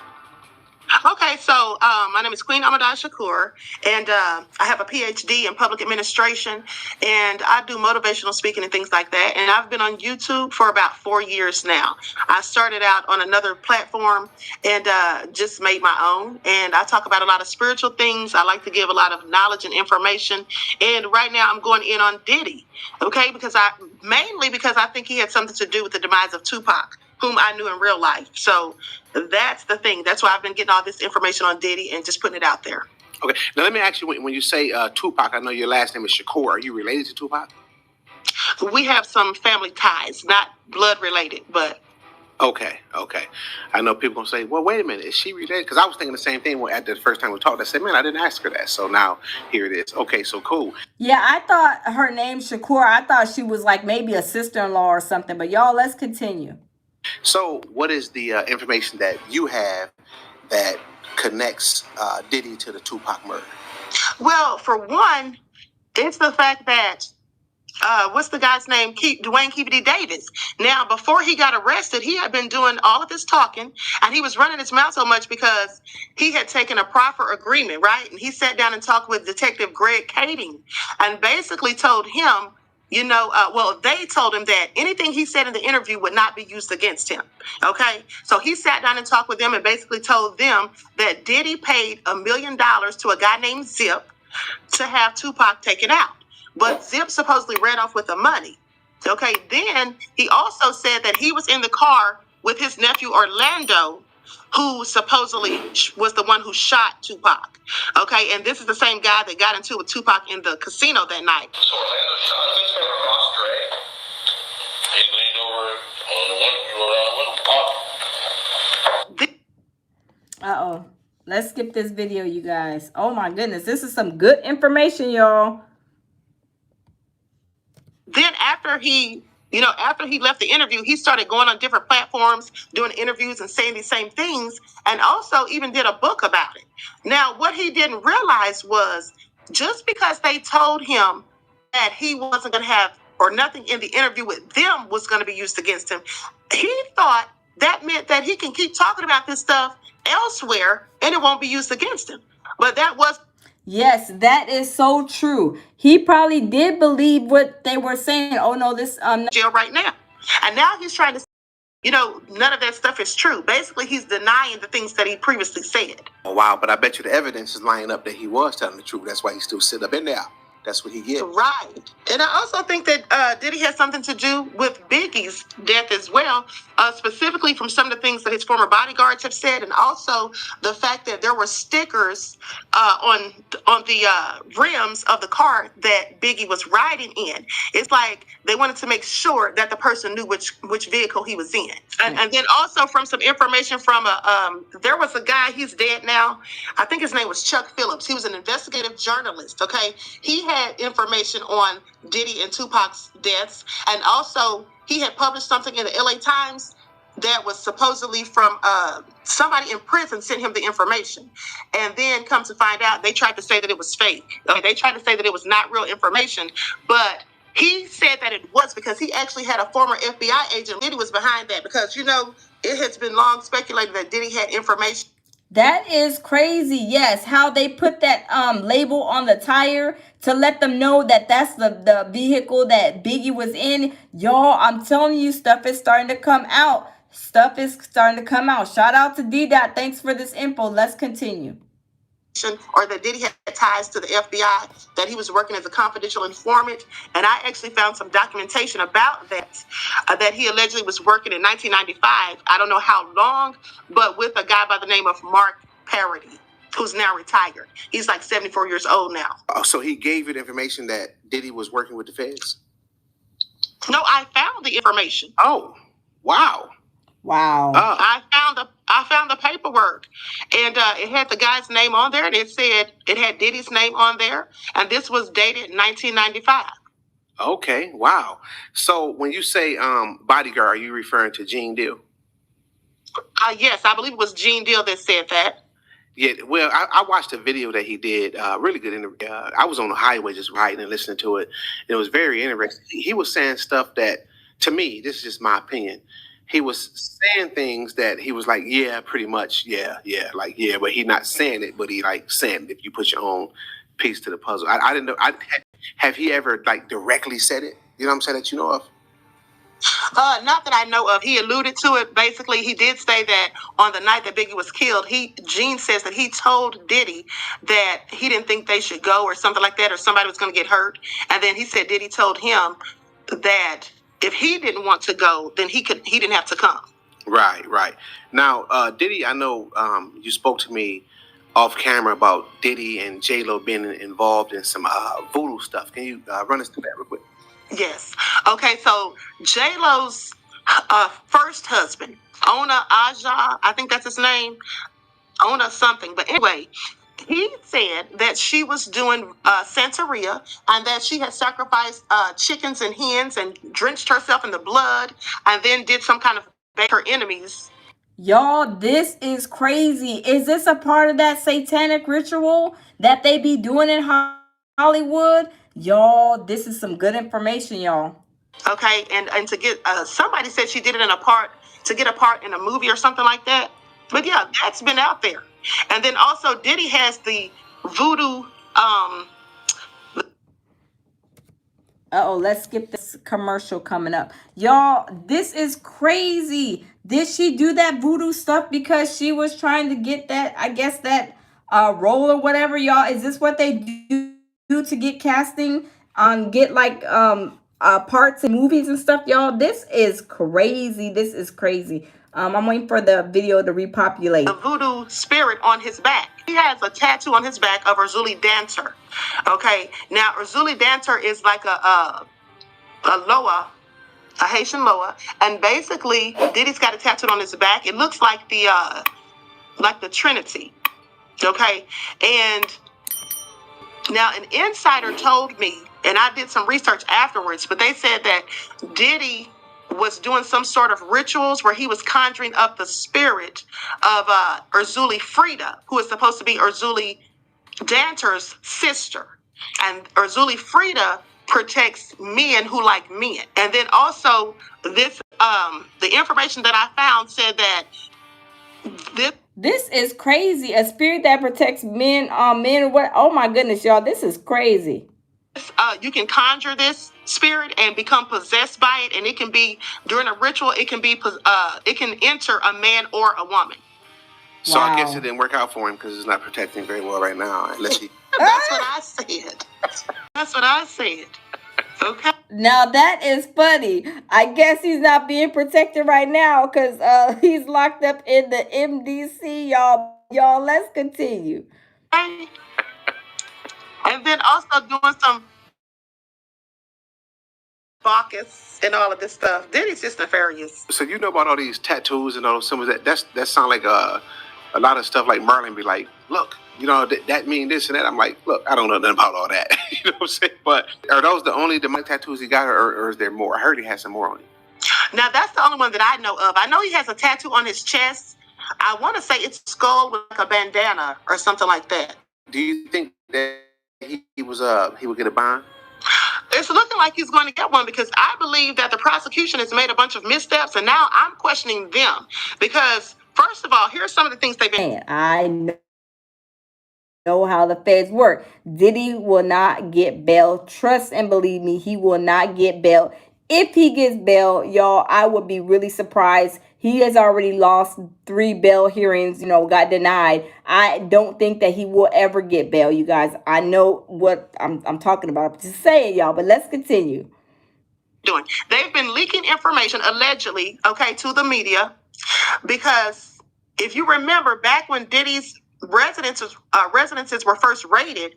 Okay, so my name is Queen Amadaya Shakur, and I have a PhD in public administration, and I do motivational speaking and things like that. And I've been on YouTube for about 4 years now. I started out on another platform and just made my own. And I talk about a lot of spiritual things. I like to give a lot of knowledge and information. And right now I'm going in on Diddy, okay, mainly because I think he had something to do with the demise of Tupac, whom I knew in real life. So that's the thing. That's why I've been getting all this information on Diddy and just putting it out there. Okay. Now, let me ask you, when you say Tupac, I know your last name is Shakur. Are you related to Tupac? We have some family ties, not blood related, but... Okay. I know people going to say, well, wait a minute, is she related? Because I was thinking the same thing at the first time we talked. I said, man, I didn't ask her that. So now here it is. Okay, so cool. Yeah, I thought her name Shakur, I thought she was like maybe a sister-in-law or something. But y'all, let's continue. So what is the information that you have that connects Diddy to the Tupac murder? Well, for one, it's the fact that, what's the guy's name? Dwayne Keefedy Davis. Now, before he got arrested, he had been doing all of this talking, and he was running his mouth so much because he had taken a proffer agreement, right? And he sat down and talked with Detective Greg Kading and basically told him, they told him that anything he said in the interview would not be used against him. Okay. So he sat down and talked with them and basically told them that Diddy paid $1 million to a guy named Zip to have Tupac taken out. But Zip supposedly ran off with the money. Okay. Then he also said that he was in the car with his nephew Orlando, who supposedly was the one who shot Tupac. Okay, and this is the same guy that got into it with Tupac in the casino that night. So Orlando shot him across Dre. He leaned over on the window. Uh-oh. Let's skip this video, you guys. Oh my goodness, this is some good information, y'all. Then after he left the interview, he started going on different platforms, doing interviews and saying these same things, and also even did a book about it. Now, what he didn't realize was just because they told him that he wasn't going to have, or nothing in the interview with them was going to be used against him, he thought that meant that he can keep talking about this stuff elsewhere and it won't be used against him. But that was... Yes, that is so true. He probably did believe what they were saying. Oh no, this jail right now. And now he's trying to say, none of that stuff is true. Basically, he's denying the things that he previously said. Oh, wow, but I bet you the evidence is lining up that he was telling the truth. That's why he's still sitting up in there. That's what he gets. Right. And I also think that Diddy has something to do with Biggie's death as well, specifically from some of the things that his former bodyguards have said, and also the fact that there were stickers on the rims of the car that Biggie was riding in. It's like they wanted to make sure that the person knew which vehicle he was in. And then also from some information from there was a guy, he's dead now. I think his name was Chuck Phillips. He was an investigative journalist. Okay, he had information on Diddy and Tupac's deaths, and also he had published something in the LA Times that was supposedly from somebody in prison sent him the information. And then come to find out, they tried to say that it was fake. They tried to say that it was not real information, but he said that it was because he actually had a former FBI agent. Diddy was behind that because, you know, it has been long speculated that Diddy had information. That is crazy. Yes, how they put that label on the tire to let them know that that's the vehicle that Biggie was in. Y'all, I'm telling you, stuff is starting to come out. Stuff is starting to come out. Shout out to D-Dot. Thanks for this info. Let's continue. Or that Diddy had ties to the FBI, that he was working as a confidential informant. And I actually found some documentation about that, that he allegedly was working in 1995. I don't know how long, but with a guy by the name of Mark Parody, who's now retired. He's like 74 years old now. Oh, so he gave you the information that Diddy was working with the feds? No, I found the information. Oh, wow. Wow. I found the paperwork, and it had the guy's name on there, and it had Diddy's name on there, and this was dated 1995. Okay, wow. So when you say bodyguard, are you referring to Gene Deal? Yes, I believe it was Gene Deal that said that. Yeah, well, I watched a video that he did, really good. I was on the highway just riding and listening to it. It was very interesting. He was saying stuff that, to me, this is just my opinion, he was saying things that he was like, yeah, pretty much, yeah, like, yeah, but he not saying it, but he like saying it if you put your own piece to the puzzle. I didn't know, have he ever like directly said it? You know what I'm saying, that you know of? Not that I know of. He alluded to it. Basically, he did say that on the night that Biggie was killed, Gene says that he told Diddy that he didn't think they should go or something like that, or somebody was going to get hurt. And then he said Diddy told him that if he didn't want to go, then he didn't have to come. Right. Now, Diddy, I know you spoke to me off camera about Diddy and J-Lo being involved in some voodoo stuff. Can you run us through that real quick? Yes. Okay, so J-Lo's first husband, Ona Aja, I think that's his name, Ona something. But anyway, he said that she was doing Santeria and that she had sacrificed chickens and hens and drenched herself in the blood and then did some kind of bake her enemies. Y'all, this is crazy. Is this a part of that satanic ritual that they be doing in Hollywood? Y'all, this is some good information, y'all. Okay, and to get somebody said she did it to get a part in a movie or something like that. But yeah, that's been out there. And then also Diddy has the voodoo. Let's skip this commercial coming up. Y'all, this is crazy. Did she do that voodoo stuff because she was trying to get that, I guess, that role or whatever, y'all? Is this what they do to get casting, get like parts in movies and stuff, y'all? This is crazy. This is crazy. I'm waiting for the video to repopulate. The voodoo spirit on his back. He has a tattoo on his back of Urzuli Dancer. Okay, now Urzuli Dancer is like a Loa, a Haitian Loa, and basically Diddy's got a tattoo on his back. It looks like the Trinity. Okay, and now an insider told me, and I did some research afterwards, but they said that Diddy was doing some sort of rituals where he was conjuring up the spirit of Urzuli Frida, who is supposed to be Urzuli Dancer's sister. And Urzuli Frida protects men who like men. And then also this, the information that I found said that this is crazy. A spirit that protects men, what? Oh my goodness, y'all, this is crazy. You can conjure this spirit and become possessed by it, and it can be during a ritual. It can enter a man or a woman. So wow. I guess it didn't work out for him because it's not protecting very well right now. Unless he... That's what I said. That's what I said. Okay. Now that is funny. I guess he's not being protected right now because he's locked up in the MDC, y'all. Y'all, let's continue. And then also doing some Bacchus and all of this stuff. Diddy's just nefarious. So you know about all these tattoos and all those symbols that sound like a lot of stuff like Merlin be like, look, you know, that mean this and that. I'm like, look, I don't know nothing about all that. You know what I'm saying? But are those the only demonic tattoos he got, or is there more? I heard he has some more on him. Now that's the only one that I know of. I know he has a tattoo on his chest. I want to say it's a skull with like a bandana or something like that. Do you think that he would get a bond? It's looking like he's going to get one because I believe that the prosecution has made a bunch of missteps, and now I'm questioning them because, first of all, here's some of the things they've been. I know how the feds work. Diddy will not get bail. Trust and believe me, he will not get bail. If he gets bail, y'all, I would be really surprised. He has already lost 3 bail hearings, got denied. I don't think that he will ever get bail, you guys. I know what I'm talking about. I'm just saying, y'all, but let's continue. They've been leaking information, allegedly, to the media, because if you remember back when Diddy's residences were first raided,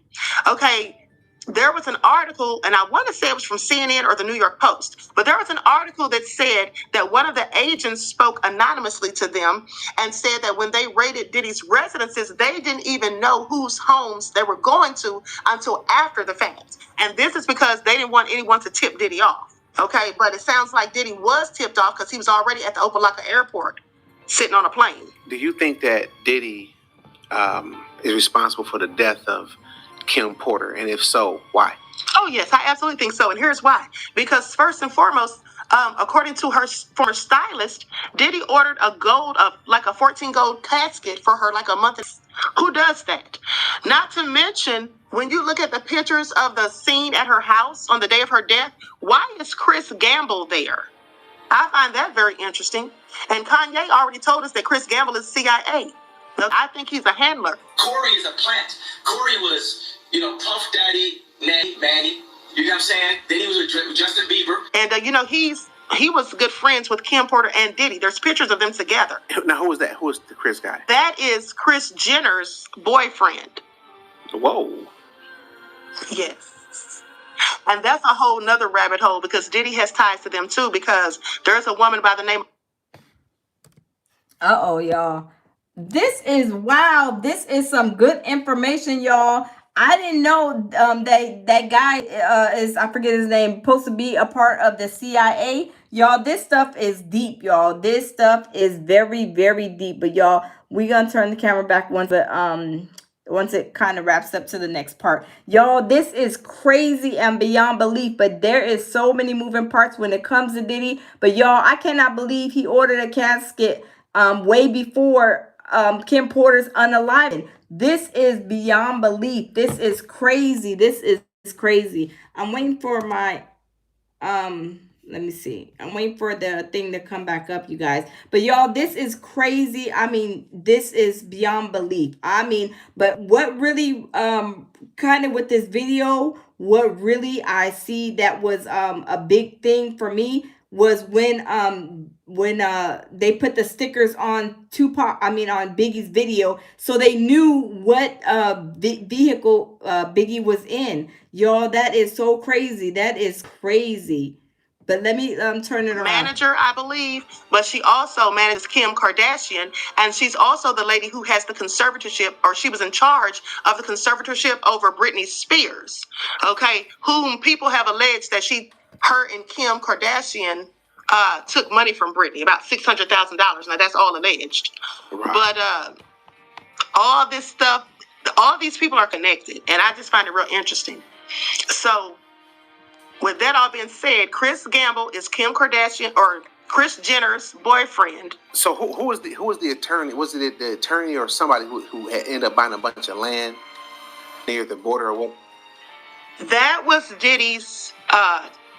there was an article, and I want to say it was from CNN or the New York Post, but there was an article that said that one of the agents spoke anonymously to them and said that when they raided Diddy's residences, they didn't even know whose homes they were going to until after the fact. And this is because they didn't want anyone to tip Diddy off. But it sounds like Diddy was tipped off because he was already at the Opa-locka airport sitting on a plane. Do you think that Diddy is responsible for the death of Kim Porter? And if so, why? Oh, yes, I absolutely think so. And here's why. Because first and foremost, according to her former stylist, Diddy ordered a 14 gold casket for her like a month. Who does that? Not to mention, when you look at the pictures of the scene at her house on the day of her death, why is Chris Gamble there? I find that very interesting. And Kanye already told us that Chris Gamble is CIA. I think he's a handler. Corey is a plant. Corey was, Puff Daddy, Manny. You know what I'm saying? Then he was with Justin Bieber. And, he was good friends with Kim Porter and Diddy. There's pictures of them together. Now, who is that? Who is the Chris guy? That is Kris Jenner's boyfriend. Whoa. Yes. And that's a whole nother rabbit hole because Diddy has ties to them too, because there's a woman by the name. Uh-oh, y'all. This is wow. This is some good information, y'all. I didn't know that guy is, I forget his name, supposed to be a part of the CIA. Y'all, this stuff is deep, y'all. This stuff is very, very deep. But y'all, we're gonna turn the camera back once it kind of wraps up to the next part. Y'all, this is crazy and beyond belief, but there is so many moving parts when it comes to Diddy. But y'all, I cannot believe he ordered a casket way before Kim Porter's unaliving. This is beyond belief. This is crazy. This is crazy. I'm waiting for my let me see. I'm waiting for the thing to come back up, you guys. But y'all, this is crazy. I mean, this is beyond belief. But what really kind of with this video, what really I see that was a big thing for me was when they put the stickers on on Biggie's video, so they knew what vehicle Biggie was in. Y'all, that is so crazy. That is crazy. But let me turn it around. Manager, I believe, but she also manages Kim Kardashian, and she's also the lady who has the conservatorship, or she was in charge of the conservatorship over Britney Spears, whom people have alleged that her and Kim Kardashian took money from Britney, about $600,000. Now, that's all alleged. Right. But all this stuff, all these people are connected, and I just find it real interesting. So, with that all being said, Chris Gamble is Kim Kardashian or Kris Jenner's boyfriend. So who was the attorney? Was it the attorney or somebody who had ended up buying a bunch of land near the border or what? That was Diddy's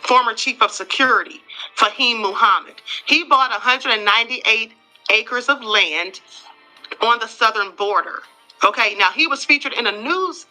former chief of security, Fahim Muhammad. He bought 198 acres of land on the southern border. Now he was featured in a news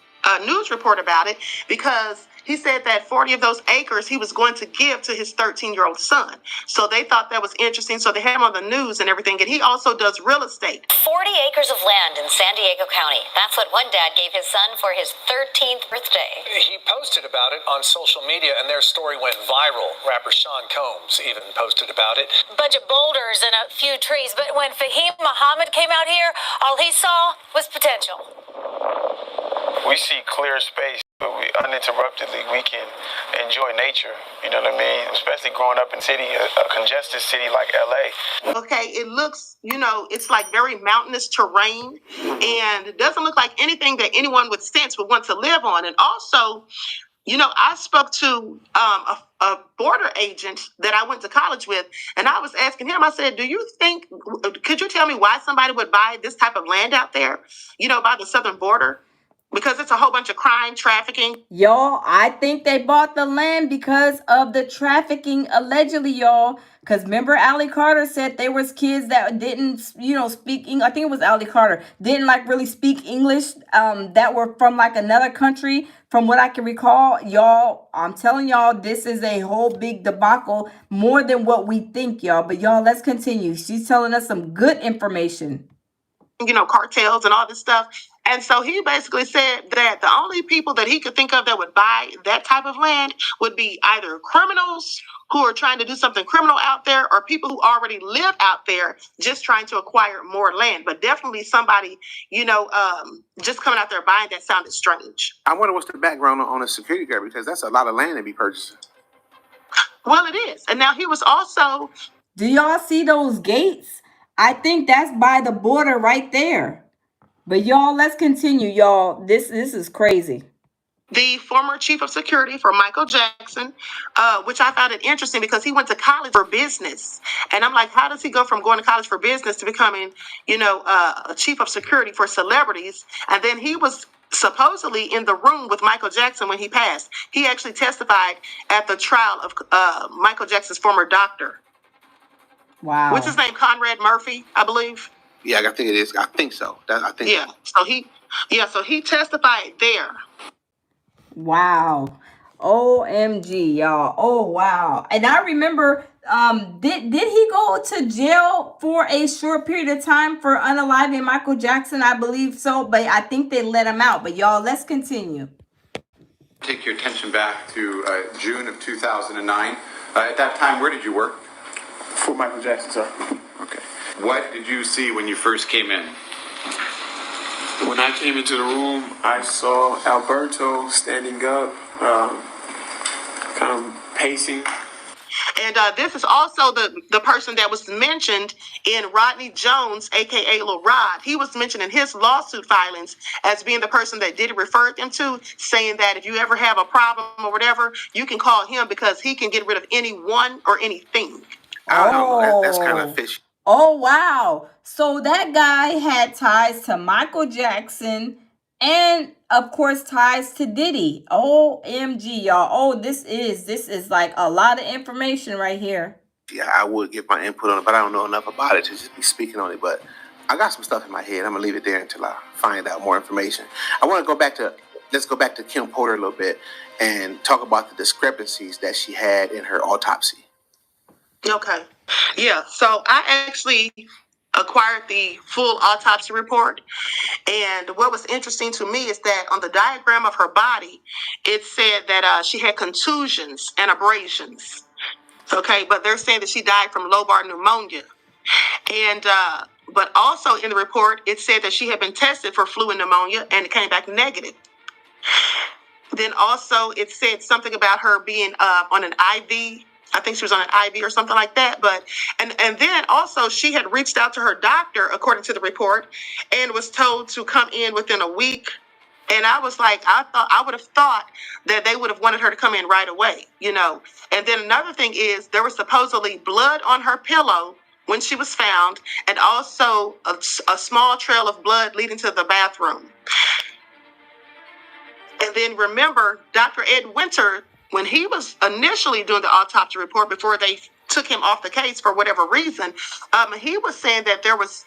report about it because he said that 40 of those acres he was going to give to his 13-year-old son. So they thought that was interesting. So they had him on the news and everything. And he also does real estate. 40 acres of land in San Diego County. That's what one dad gave his son for his 13th birthday. He posted about it on social media, and their story went viral. Rapper Sean Combs even posted about it. A bunch of boulders and a few trees. But when Fahim Muhammad came out here, all he saw was potential. We see clear space, but uninterruptedly we can enjoy nature. You know what I mean? Especially growing up in a congested city like LA. Okay, it looks, it's like very mountainous terrain, and it doesn't look like anything that anyone with sense would want to live on. And also, I spoke to a border agent that I went to college with, and I was asking him, I said, could you tell me why somebody would buy this type of land out there, by the southern border? Because it's a whole bunch of crime, trafficking. Y'all, I think they bought the land because of the trafficking, allegedly, y'all. Because remember, Allie Carter said there was kids that didn't, speak English. I think it was Allie Carter. Didn't really speak English that were from another country. From what I can recall, y'all, I'm telling y'all, this is a whole big debacle. More than what we think, y'all. But y'all, let's continue. She's telling us some good information. Cartels and all this stuff. And so he basically said that the only people that he could think of that would buy that type of land would be either criminals who are trying to do something criminal out there, or people who already live out there just trying to acquire more land. But definitely somebody, just coming out there buying that sounded strange. I wonder what's the background on a security guard, because that's a lot of land to be purchasing. Well, it is. And now he was also... Do y'all see those gates? I think that's by the border right there. But y'all, let's continue, y'all. This is crazy. The former chief of security for Michael Jackson, which I found it interesting because he went to college for business. And I'm like, how does he go from going to college for business to becoming, a chief of security for celebrities? And then he was supposedly in the room with Michael Jackson when he passed. He actually testified at the trial of Michael Jackson's former doctor. Wow. What's his name? Conrad Murphy, I believe. Yeah, I think it is. I think so. Yeah. So he testified there. Wow. OMG, y'all. Oh, wow. And I remember, did he go to jail for a short period of time for unaliving Michael Jackson? I believe so, but I think they let him out. But y'all, let's continue. Take your attention back to June of 2009. At that time, where did you work? For Michael Jackson, sir. Okay. What did you see when you first came in? When I came into the room, I saw Alberto standing up, kind of pacing. And this is also the person that was mentioned in Rodney Jones, a.k.a. Lil Rod. He was mentioned in his lawsuit filings as being the person that Diddy referred them to, saying that if you ever have a problem or whatever, you can call him because he can get rid of anyone or anything. I don't know. That's kind of fishy. Oh, wow. So that guy had ties to Michael Jackson and, of course, ties to Diddy. OMG, y'all. Oh, this is like a lot of information right here. Yeah, I would give my input on it, but I don't know enough about it to just be speaking on it. But I got some stuff in my head. I'm going to leave it there until I find out more information. Let's go back to Kim Porter a little bit and talk about the discrepancies that she had in her autopsy. Okay. Yeah. So I actually acquired the full autopsy report. And what was interesting to me is that on the diagram of her body, it said that she had contusions and abrasions. Okay. But they're saying that she died from lobar pneumonia. And, but also in the report, it said that she had been tested for flu and pneumonia and it came back negative. Then also it said something about her being on an IV. I think she was on an IV or something like that. But and then also she had reached out to her doctor, according to the report, and was told to come in within a week. And I was like, I would have thought that they would have wanted her to come in right away, And then another thing is there was supposedly blood on her pillow when she was found, and also a small trail of blood leading to the bathroom. And then remember, Dr. Ed Winter, when he was initially doing the autopsy report before they took him off the case for whatever reason, he was saying that there was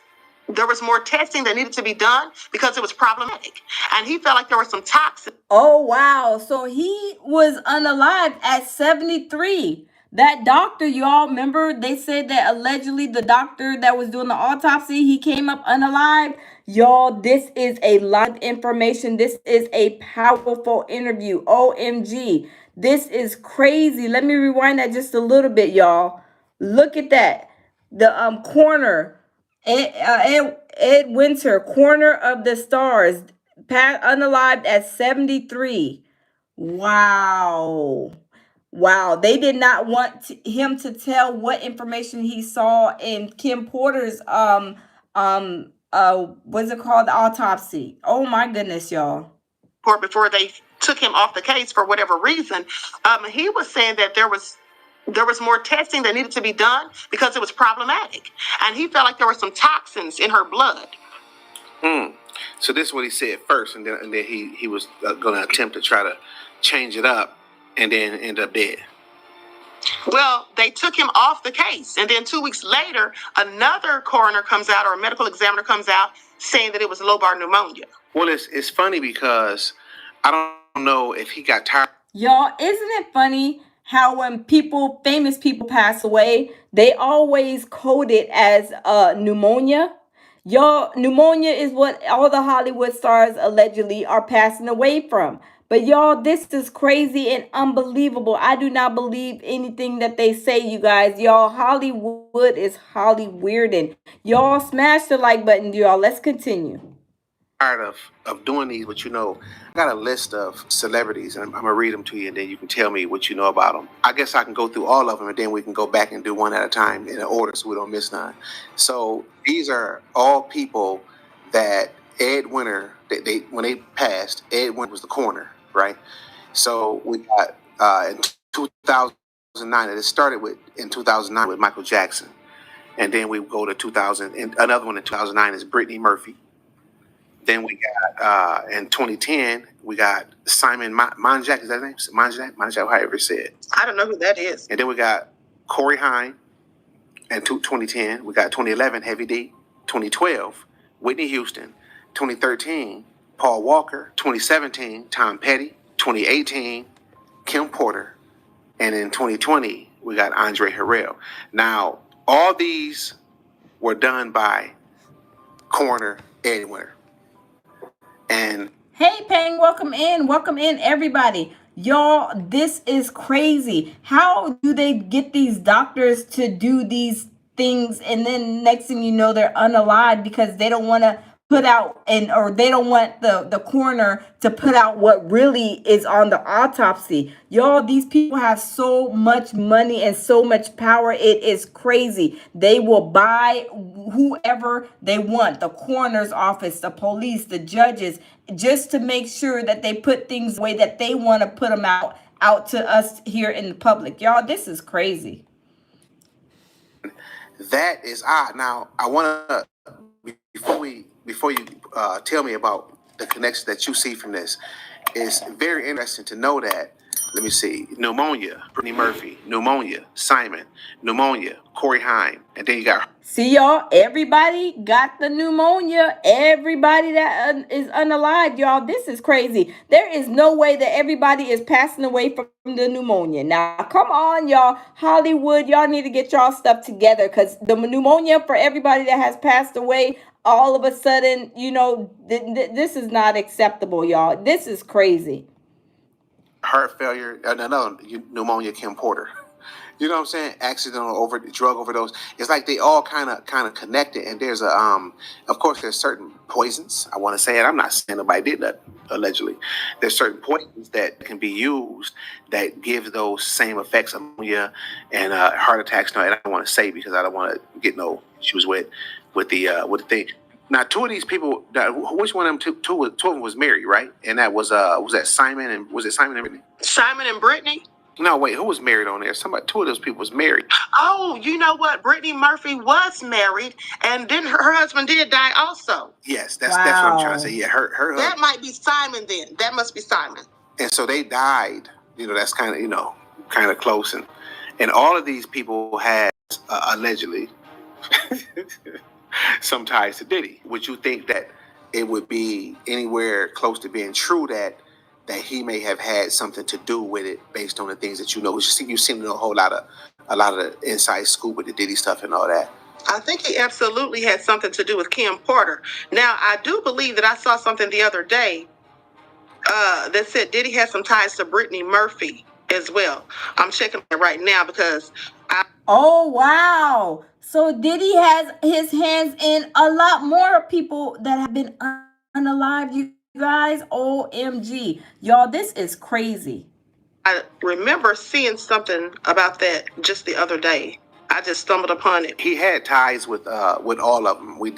there was more testing that needed to be done because it was problematic. And he felt like there were some toxins. Oh, wow. So he was unalived at 73. That doctor, y'all remember they said that allegedly the doctor that was doing the autopsy, he came up unalived. Y'all, this is a lot of information. This is a powerful interview. OMG. This is crazy. Let me rewind that just a little bit, y'all. Look at that. The coroner, Ed Winter, corner of the stars, unalived at 73. Wow. Wow. They did not want him to tell what information he saw in Kim Porter's what's it called? The autopsy. Oh my goodness, y'all. Before they took him off the case for whatever reason, he was saying that there was more testing that needed to be done because it was problematic. And he felt like there were some toxins in her blood. So this is what he said first, and then he was going to attempt to try to change it up, and then end up dead. Well, they took him off the case, and then 2 weeks later, another coroner comes out, or a medical examiner comes out, saying that it was lobar pneumonia. Well, it's funny because I don't know if he got tired. Y'all, isn't it funny how when famous people pass away, they always code it as pneumonia? Y'all, pneumonia is what all the Hollywood stars allegedly are passing away from. But y'all, this is crazy and unbelievable. I do not believe anything that they say, you guys. Y'all, Hollywood is Hollyweirding. Y'all, smash the like button, y'all. Let's continue. Tired of doing these, but I got a list of celebrities, and I'm gonna read them to you, and then you can tell me what you know about them. I guess I can go through all of them, and then we can go back and do one at a time in order so we don't miss none. So these are all people that Ed Winter, when they passed, Ed Winter was the coroner, right? So we got in 2009, it started in 2009 with Michael Jackson, and then we go to 2000, and another one in 2009 is Brittany Murphy. Then we got in 2010 we got Simon Monjack. Is that his name? Monjack, however it said. I don't know who that is. And then we got Corey Haim. In 2010 we got 2011 Heavy D. 2012 Whitney Houston. 2013 Paul Walker. 2017 Tom Petty. 2018 Kim Porter. And in 2020 we got Andre Harrell. Now all these were done by coroner Ed Winter. And hey, Pang, welcome in, everybody. Y'all, this is crazy. How do they get these doctors to do these things, and then next thing you know, they're unalived because they don't want to put out or they don't want the coroner to put out what really is on the autopsy. Y'all, these people have so much money and so much power. It is crazy. They will buy whoever they want, the coroner's office, the police, the judges, just to make sure that they put things the way that they want to put them out to us here in the public. Y'all, this is crazy. That is odd. Now, I want to, before you tell me about the connection that you see from this, it's very interesting to know that, let me see, pneumonia, Brittany Murphy, pneumonia, Simon, pneumonia, Corey Haim, and then you got... See, y'all, everybody got the pneumonia. Everybody that is unalived, y'all, this is crazy. There is no way that everybody is passing away from the pneumonia. Now, come on, y'all. Hollywood, y'all need to get y'all stuff together, because the pneumonia for everybody that has passed away, all of a sudden, this is not acceptable, y'all. This is crazy. Heart failure, another pneumonia, Kim Porter. You know what I'm saying? Accidental drug overdose. It's like they all kind of connected. And there's of course, there's certain poisons. I want to say it. I'm not saying nobody did that allegedly. There's certain poisons that can be used that give those same effects, ammonia and heart attacks. No, I don't want to say because I don't want to get no issues with the thing. Now, two of these people, which one of them two of them was married, right? And that was that Simon and was it Simon and Brittany? Simon and Brittany? No, wait, who was married on there? Two of those people was married. Oh, you know what? Brittany Murphy was married, and then her husband did die also. Yes, that's what I'm trying to say. Yeah, her husband. That might be Simon then. That must be Simon. And so they died. That's kind of, kind of close. And all of these people had, allegedly, some ties to Diddy. Would you think that it would be anywhere close to being true that he may have had something to do with it based on the things that you know? You seem to know a lot of the inside scoop with the Diddy stuff and all that. I think he absolutely had something to do with Kim Porter. Now, I do believe that I saw something the other day that said Diddy has some ties to Brittany Murphy as well. I'm checking it right now because Oh, wow. So Diddy has his hands in a lot more people that have been unalive, you guys. OMG. Y'all, this is crazy. I remember seeing something about that just the other day. I just stumbled upon it. He had ties with all of them. We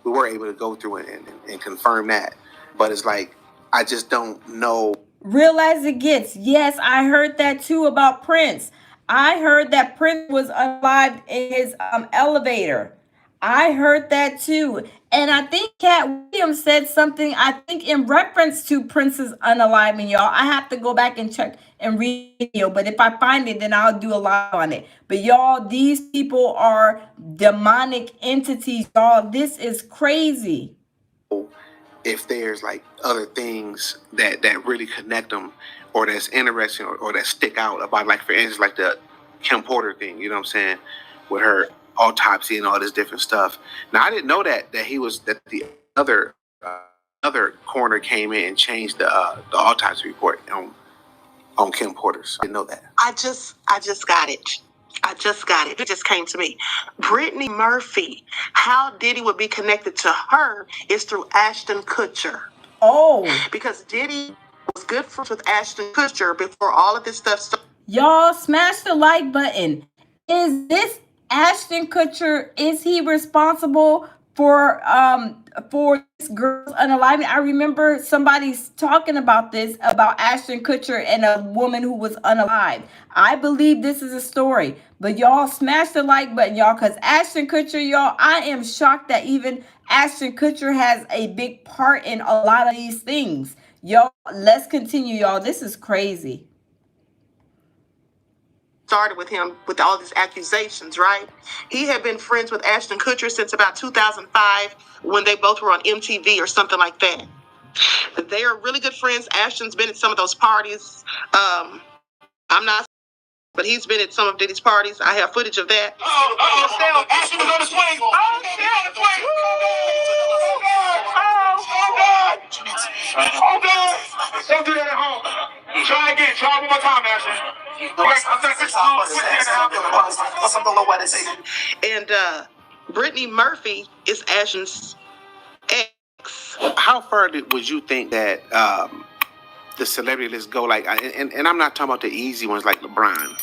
were able to go through it and confirm that. But it's like, I just don't know. Real as it gets. Yes, I heard that too about Prince. I heard that Prince was alive in his elevator. I heard that too. And I think Cat Williams said something, I think in reference to Prince's unaliving, y'all. I have to go back and check and read it, but if I find it, then I'll do a live on it. But y'all, these people are demonic entities, y'all. This is crazy. If there's like other things that really connect them or that's interesting or that stick out about, like, for instance, like the Kim Porter thing, you know what I'm saying, with her autopsy and all this different stuff. Now, I didn't know that the other coroner came in and changed the autopsy report on Kim Porter's. I didn't know that. I just got it. It just came to me. Brittany Murphy, how Diddy would be connected to her is through Ashton Kutcher. Oh. Because Diddy was good friends with Ashton Kutcher before all of this stuff started. Y'all, smash the like button. Is this Ashton Kutcher? Is he responsible for this girl's unaliving? I remember somebody talking about this, about Ashton Kutcher and a woman who was unalived. I believe this is a story. But y'all, smash the like button, y'all, because Ashton Kutcher, y'all, I am shocked that even Ashton Kutcher has a big part in a lot of these things. Y'all, let's continue, y'all. This is crazy. Started with him with all these accusations, right? He had been friends with Ashton Kutcher since about 2005 when they both were on MTV or something like that. They are really good friends. Ashton's been at some of those parties. I'm not, but he's been at some of Diddy's parties. I have footage of that. Ashton was on the swing. Oh, shit, on the swing. Oh, God. Don't do that at home. Try again. Try one more time, Ashton. And Brittany Murphy is Ashton's ex. How far would you think that the celebrity list go? Like, and I'm not talking about the easy ones like LeBron,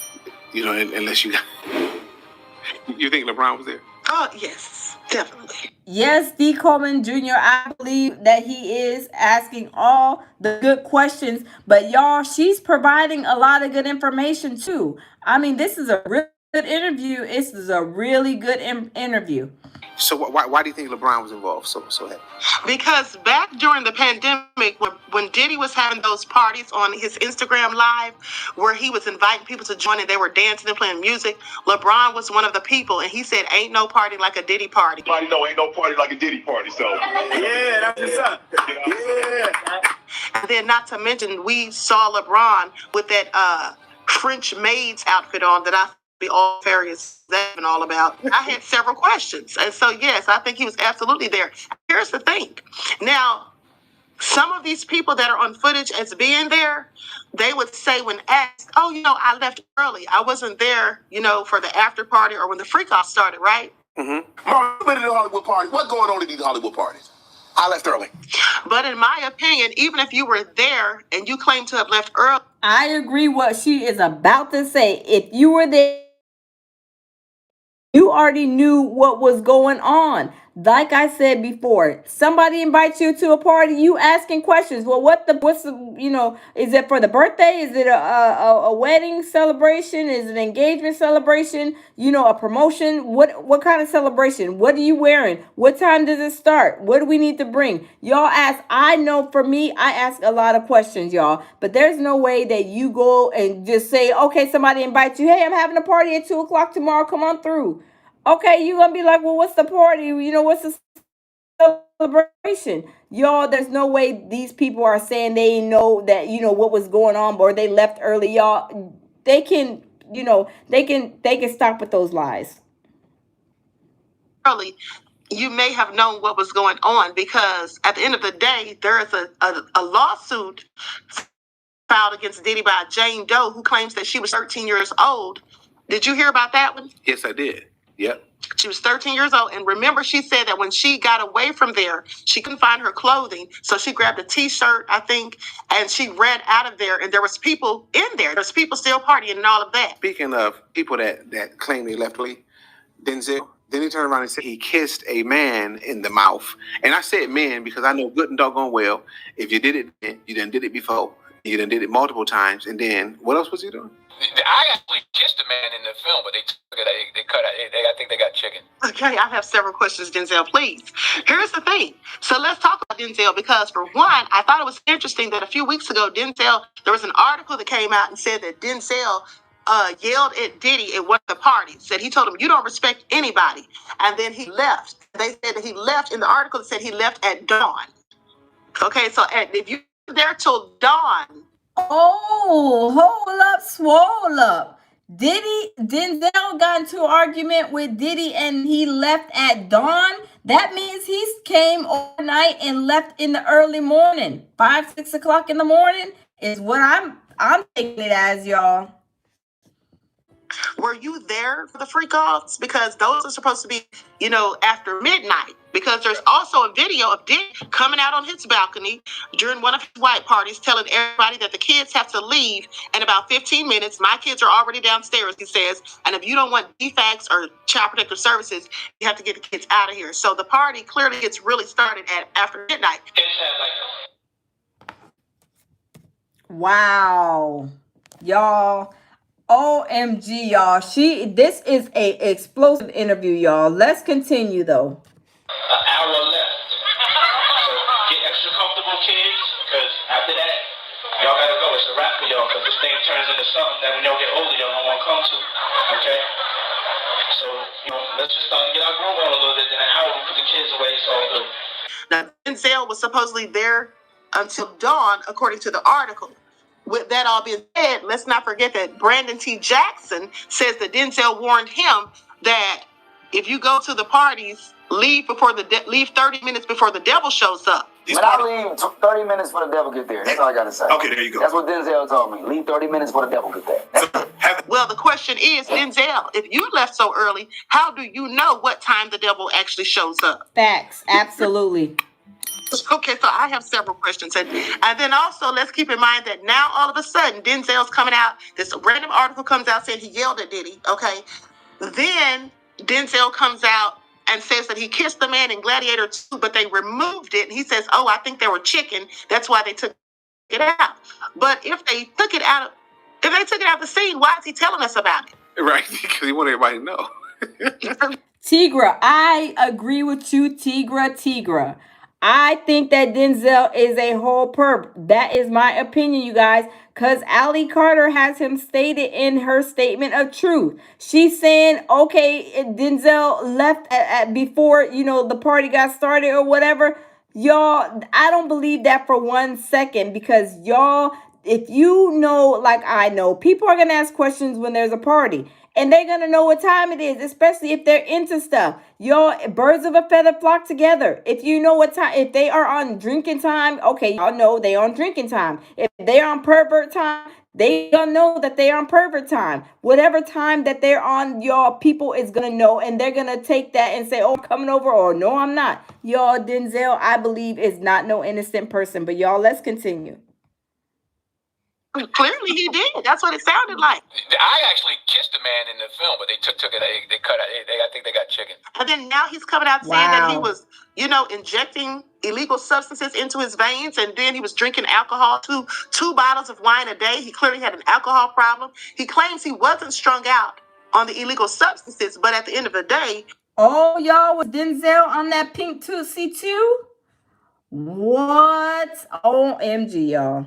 you know, unless you think LeBron was there? Oh, yes, definitely. Yes, D. Coleman Jr., I believe that he is asking all the good questions. But y'all, she's providing a lot of good information too. I mean, this is a really good interview. This is a really good interview. So why do you think LeBron was involved so heavy? Because back during the pandemic, when Diddy was having those parties on his Instagram Live, where he was inviting people to join and they were dancing and playing music, LeBron was one of the people, and he said, "Ain't no party like a Diddy party." Ain't no party like a Diddy party. So yeah, that's what's up. Yeah. And then, not to mention, we saw LeBron with that French maid's outfit on that I be all various that and all about. I had several questions. And so, yes, I think he was absolutely there. Here's the thing. Now, some of these people that are on footage as being there, they would say when asked, "Oh, I left early. I wasn't there, for the after party or when the freak off started," right? Mm-hmm. Mark, you've been to the Hollywood parties. What's going on at these Hollywood parties? I left early. But in my opinion, even if you were there and you claim to have left early, I agree what she is about to say. If you were there, you already knew what was going on. Like I said before, somebody invites you to a party, you asking questions. Well, what's the, is it for the birthday? Is it a wedding celebration? Is it an engagement celebration? A promotion? What kind of celebration? What are you wearing? What time does it start? What do we need to bring? Y'all ask. I know for me, I ask a lot of questions, y'all. But there's no way that you go and just say, okay, somebody invites you. Hey, I'm having a party at 2:00 tomorrow. Come on through. Okay, you're gonna be like, well, what's the party? What's the celebration? Y'all, there's no way these people are saying they know that what was going on, or they left early. Y'all, they can, they can stop with those lies. Early, you may have known what was going on, because at the end of the day, there is a lawsuit filed against Diddy by Jane Doe, who claims that she was 13 years old. Did you hear about that one? Yes, I did. Yep. She was 13 years old. And remember, she said that when she got away from there, she couldn't find her clothing. So she grabbed a T-shirt, I think, and she ran out of there. And there was people in there. There's people still partying and all of that. Speaking of people that claim they left early, Denzel, then he turned around and said he kissed a man in the mouth. And I said man because I know good and doggone well, if you did it, you done did it before. You done did it multiple times. And then what else was he doing? I actually kissed a man in the film, but they took it. They cut out. I think they got chicken. Okay, I have several questions, Denzel, please. Here's the thing. So let's talk about Denzel, because for one, I thought it was interesting that a few weeks ago, there was an article that came out and said that Denzel yelled at Diddy at one of the parties. Said he told him, "You don't respect anybody." And then he left. They said that he left. In the article, it said he left at dawn. Okay, so if you're there till dawn. Oh, hold up, swole up. Denzel got into an argument with Diddy and he left at dawn. That means he came overnight and left in the early morning. 5, 6 o'clock in the morning is what I'm taking it as, y'all. Were you there for the freak offs? Because those are supposed to be, after midnight. Because there's also a video of Dick coming out on his balcony during one of his white parties, telling everybody that the kids have to leave in about 15 minutes. My kids are already downstairs, he says. And if you don't want DFACS or Child Protective Services, you have to get the kids out of here. So the party clearly gets really started after midnight. Wow. Y'all. OMG, y'all. This is a explosive interview, y'all. Let's continue though. An hour left. So get extra comfortable, kids, because after that, y'all gotta go. It's a wrap for y'all, because this thing turns into something that when y'all get older, y'all don't want to come to. Okay? So, let's just start to get our groove on a little bit. In an hour, we'll put the kids away. It's all good. Now, Denzel was supposedly there until dawn, according to the article. With that all being said, let's not forget that Brandon T. Jackson says that Denzel warned him that if you go to the parties, leave 30 minutes before the devil shows up. When I leave 30 minutes for the devil get there. That's all I gotta say. Okay, there you go. That's what Denzel told me. Leave 30 minutes for the devil get there. Well, the question is, Denzel, if you left so early, how do you know what time the devil actually shows up? Facts, absolutely. Okay, so I have several questions. And then also, let's keep in mind that now all of a sudden, Denzel's coming out. This random article comes out saying he yelled at Diddy, okay? Then Denzel comes out and says that he kissed the man in Gladiator 2, but they removed it. And he says, oh, I think they were chicken. That's why they took it out. But if they took it out of the scene, why is he telling us about it? Right, because he wanted everybody to know. Tigra, I agree with you, Tigra. I think that Denzel is a whole perp. That is my opinion, you guys. Because Allie Carter has him stated in her statement of truth. She's saying, okay, Denzel left before, the party got started or whatever. Y'all, I don't believe that for 1 second. Because y'all, if you know, like I know, people are going to ask questions when there's a party. And they're going to know what time it is, especially if they're into stuff. Y'all, birds of a feather flock together. If you know what time, if they are on drinking time, okay, y'all know they on drinking time. If they're on pervert time, they gonna know that they're on pervert time. Whatever time that they're on, y'all, people is gonna know, and they're gonna take that and say, oh, I'm coming over, or no, I'm not. Y'all, Denzel, I believe, is not no innocent person. But y'all, let's continue. Clearly he did. That's what it sounded like. I actually kissed a man in the film, but they took it. They cut out. I think they got chicken. And then now he's coming out saying that he was, injecting illegal substances into his veins, and then he was drinking alcohol, two bottles of wine a day. He clearly had an alcohol problem. He claims he wasn't strung out on the illegal substances, but at the end of the day, oh, y'all, was Denzel on that pink Tootsie too? What? OMG, y'all.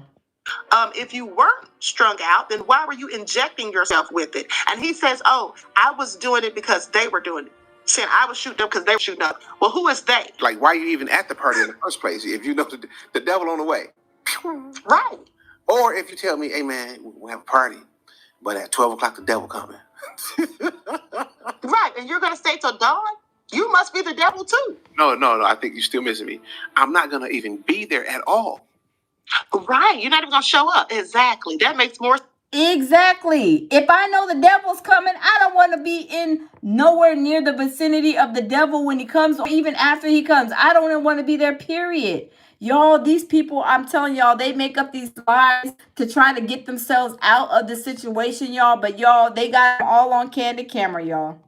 If you weren't strung out, then why were you injecting yourself with it? And he says, oh, I was doing it because they were doing it. saying I was shooting up because they were shooting up. Well, who is they? Like, why are you even at the party in the first place if you know the devil on the way? Right. Or if you tell me, hey man, we'll have a party, but at 12 o'clock the devil coming. Right, and you're gonna stay till dawn? You must be the devil too. No, I think you're still missing me. I'm not gonna even be there at all. Right, you're not even gonna show up. Exactly. That makes more. Exactly. If I know the devil's coming, I don't want to be in nowhere near the vicinity of the devil when he comes, or even after he comes. I don't want to be there, period. Y'all, these people, I'm telling y'all, they make up these lies to try to get themselves out of the situation, y'all. But y'all, they got them all on candid camera, y'all.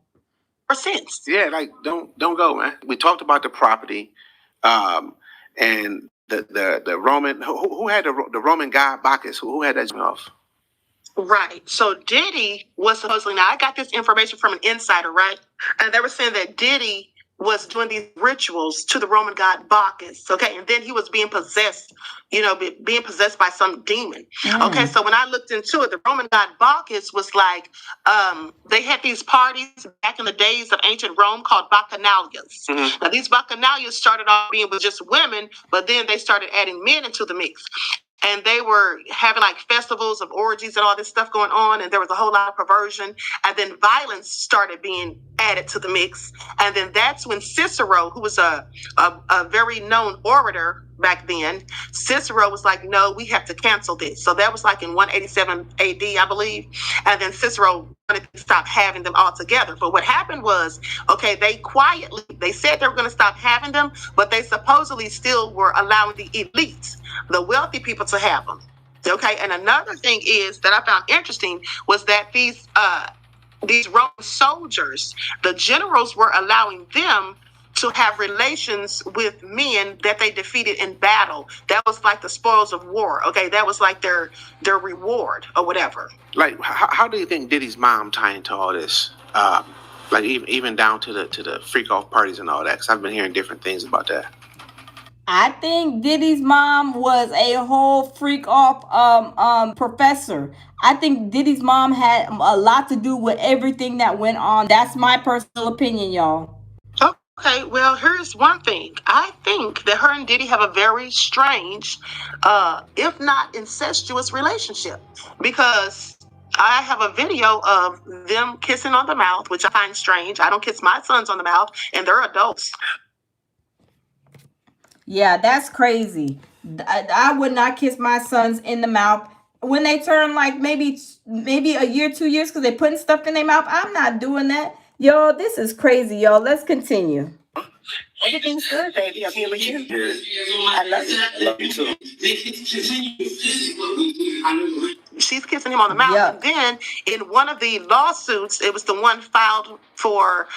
Sense. Yeah, like don't go, man. We talked about the property, and the Roman who had the Roman god Bacchus who had that off. Right. So Diddy was supposedly, now I got this information from an insider, right? And they were saying that Diddy was doing these rituals to the Roman god Bacchus, okay? And then he was being possessed, being possessed by some demon. Okay, so when I looked into it, the Roman god Bacchus was like, they had these parties back in the days of ancient Rome called Bacchanalias. Now, these Bacchanalias started off being with just women, but then they started adding men into the mix. And they were having like festivals of orgies and all this stuff going on. And there was a whole lot of perversion. And then violence started being added to the mix. And then that's when Cicero, who was a very known orator back then, Cicero was like, no, we have to cancel this. So that was like in 187 AD, I believe. And then Cicero wanted to stop having them all together. But what happened was, okay, they said they were going to stop having them, but they supposedly still were allowing the elites, the wealthy people, to have them. Okay, and another thing is that I found interesting was that these Roman soldiers, the generals, were allowing them to have relations with men that they defeated in battle. That was like the spoils of war. Okay, that was like their reward or whatever. Like, how do you think Diddy's mom tie into all this? Like even down to the freak off parties and all that. Because I've been hearing different things about that. I think Diddy's mom was a whole freak off professor. I think Diddy's mom had a lot to do with everything that went on. That's my personal opinion, y'all. Okay, well, here's one thing. I think that her and Diddy have a very strange, if not incestuous relationship, because I have a video of them kissing on the mouth, which I find strange. I don't kiss my sons on the mouth, and they're adults. Yeah, that's crazy. I would not kiss my sons in the mouth when they turn like maybe a year, 2 years, because they're putting stuff in their mouth. I'm not doing that. Yo, this is crazy, y'all. Let's continue. Everything's good, baby. I'm here with you. I love you. I love you too. She's kissing him on the mouth. Yep. And then in one of the lawsuits, it was the one filed for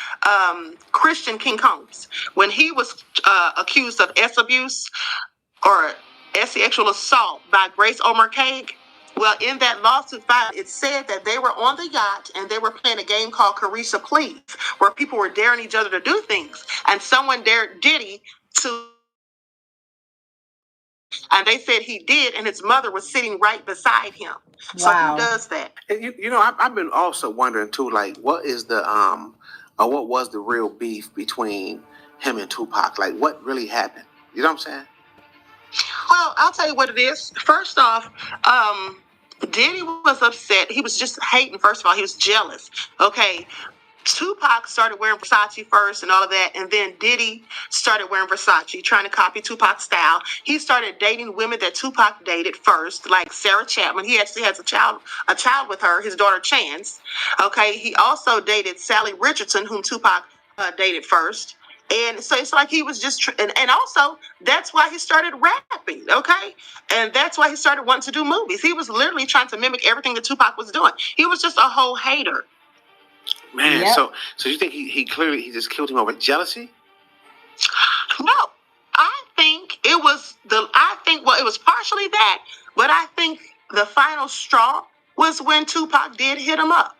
Christian King Combs, when he was accused of S abuse or sexual assault by Grace O'Mercade. Well, in that lawsuit filed, it said that they were on the yacht and they were playing a game called Carisha Please, where people were daring each other to do things. And someone dared Diddy to, and they said he did, and his mother was sitting right beside him. So Wow. who does that? And I've been also wondering too, like, what is what was the real beef between him and Tupac? Like, what really happened? You know what I'm saying? Well, I'll tell you what it is. First off, Diddy was upset. He was just hating. First of all, he was jealous. Okay. Tupac started wearing Versace first and all of that, and then Diddy started wearing Versace, trying to copy Tupac's style. He started dating women that Tupac dated first, like Sarah Chapman. He actually has a child with her, his daughter Chance. Okay, he also dated Sally Richardson, whom Tupac dated first. And so it's like he was just, and also that's why he started rapping, okay? And that's why he started wanting to do movies. He was literally trying to mimic everything that Tupac was doing. He was just a whole hater. Man, Yep. so you think he clearly just killed him over jealousy? No, I think it was it was partially that, but I think the final straw was when Tupac did hit him up.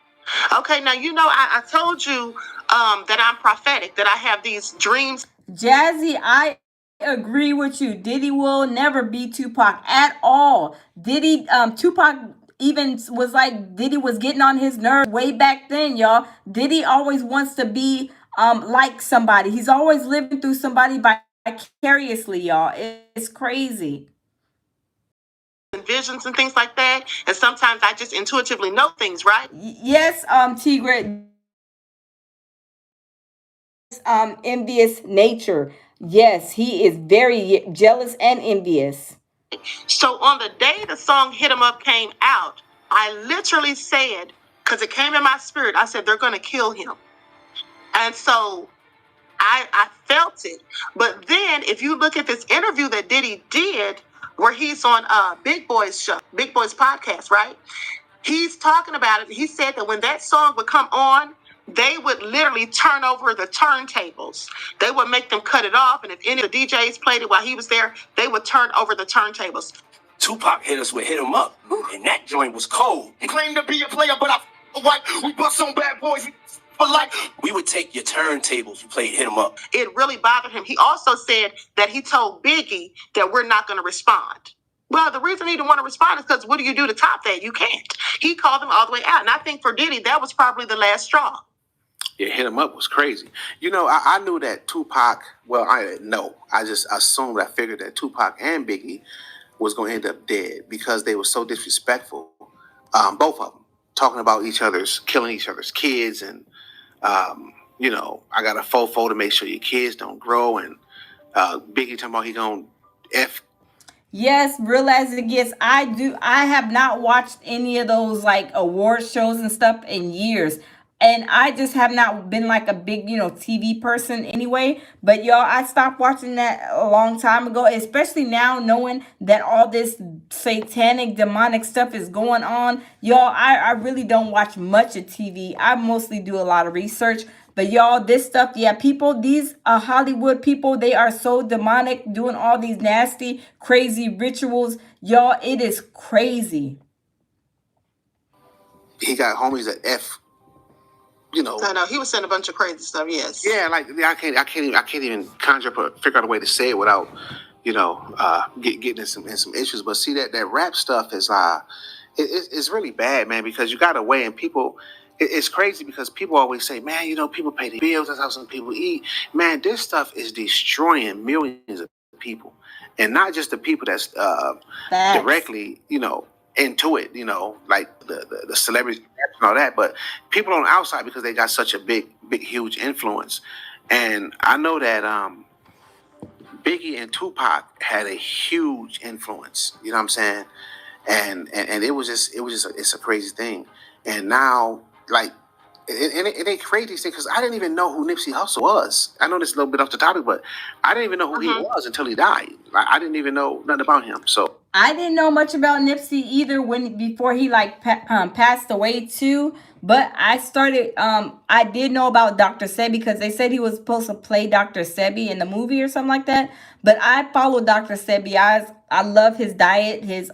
Okay, now I told you that I'm prophetic, that I have these dreams. Jazzy, I agree with you. Diddy will never be Tupac at all. Tupac even was like, Diddy was getting on his nerves way back then, y'all. Diddy always wants to be like somebody. He's always living through somebody vicariously, y'all. It's crazy. And visions and things like that. And sometimes I just intuitively know things, right? Yes, Tigre. Envious nature. Yes, he is very jealous and envious. So on the day the song Hit 'Em Up came out, I literally said, because it came in my spirit, I said, they're going to kill him. And so I felt it. But then if you look at this interview that Diddy did, where he's on Big Boy's show, Big Boy's podcast, right? He's talking about it. He said that when that song would come on, they would literally turn over the turntables. They would make them cut it off. And if any of the DJs played it while he was there, they would turn over the turntables. Tupac hit us with Hit 'Em Up, and that joint was cold. He claimed to be a player, but we bust on bad boys. But we would take your turntables. You played Hit 'Em Up. It really bothered him. He also said that he told Biggie that we're not going to respond. Well, the reason he didn't want to respond is because what do you do to top that? You can't. He called him all the way out. And I think for Diddy, that was probably the last straw. Yeah, Hit 'Em Up was crazy. You know, I knew that Tupac, well, I didn't know. I just assumed, I figured that Tupac and Biggie was going to end up dead because they were so disrespectful. Both of them, talking about each other's, killing each other's kids. And, you know, I got a fofo to make sure your kids don't grow. And Biggie talking about he going to F. Yes, real as it gets. I have not watched any of those like award shows and stuff in years. And I just have not been like a big, TV person anyway. But y'all, I stopped watching that a long time ago, especially now knowing that all this satanic, demonic stuff is going on. Y'all, I really don't watch much of TV. I mostly do a lot of research. But y'all, this stuff, yeah, people, these Hollywood people, they are so demonic, doing all these nasty, crazy rituals. Y'all, it is crazy. He got homies at F. You know, I know he was saying a bunch of crazy stuff. Yes. Yeah, like I can't even conjure up or figure out a way to say it without, getting in some issues. But see that rap stuff is it's really bad, man, because you got to weigh and people. It's crazy because people always say, man, people pay the bills. That's how some people eat. Man, this stuff is destroying millions of people, and not just the people that's directly, into it, like the celebrities and all that, but people on the outside because they got such a big, huge influence. And I know that Biggie and Tupac had a huge influence. You know what I'm saying? And it's a crazy thing. And now, like, it ain't crazy thing because I didn't even know who Nipsey Hussle was. I know this is a little bit off the topic, but I didn't even know who he was until he died. I didn't even know nothing about him. So I didn't know much about Nipsey either before he passed away too. But I started. I did know about Dr. Sebi because they said he was supposed to play Dr. Sebi in the movie or something like that. But I followed Dr. Sebi. I love his diet, his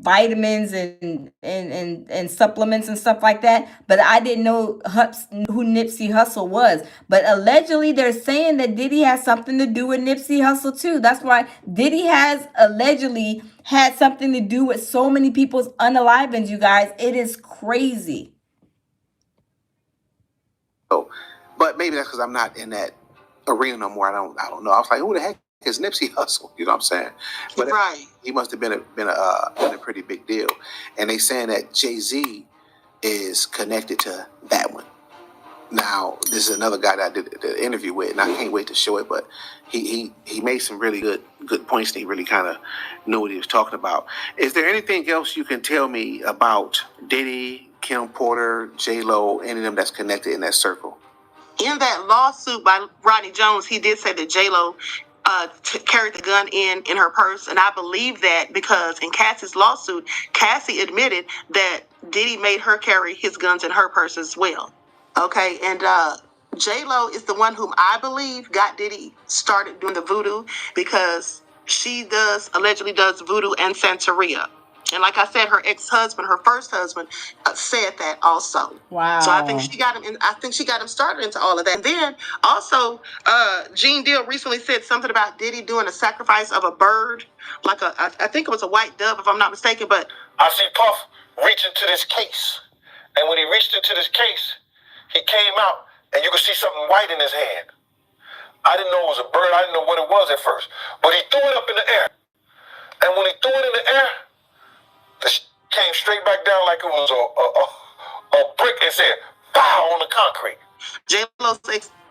vitamins and supplements and stuff like that. But I didn't know who Nipsey Hussle was. But allegedly they're saying that Diddy has something to do with Nipsey Hussle too. That's why Diddy has allegedly had something to do with so many people's unalivings, you guys. It is crazy. But maybe that's because I'm not in that arena no more. I don't know. I was like, who the heck is Nipsey Hussle? You know what I'm saying? But right. He must have been a pretty big deal. And they saying that Jay-Z is connected to that one. Now, this is another guy that I did the interview with, and I can't wait to show it. But he made some really good points, and he really kind of knew what he was talking about. Is there anything else you can tell me about Diddy, Kim Porter, J-Lo, any of them that's connected in that circle? In that lawsuit by Rodney Jones, he did say that J-Lo carried the gun in her purse. And I believe that because in Cassie's lawsuit, Cassie admitted that Diddy made her carry his guns in her purse as well. Okay, and J-Lo is the one whom I believe got Diddy started doing the voodoo because she allegedly does voodoo and Santeria. And like I said, her ex-husband, her first husband, said that also. Wow. So I think she got him started into all of that. And then also, Gene Deal recently said something about Diddy doing a sacrifice of a bird, I think it was a white dove, if I'm not mistaken. But I see Puff reach into this case, and when he reached into this case, he came out and you could see something white in his hand. I didn't know it was a bird. I didn't know what it was at first. But he threw it up in the air. And when he threw it in the air, came straight back down like it was a brick and said, pow, on the concrete. J-Lo's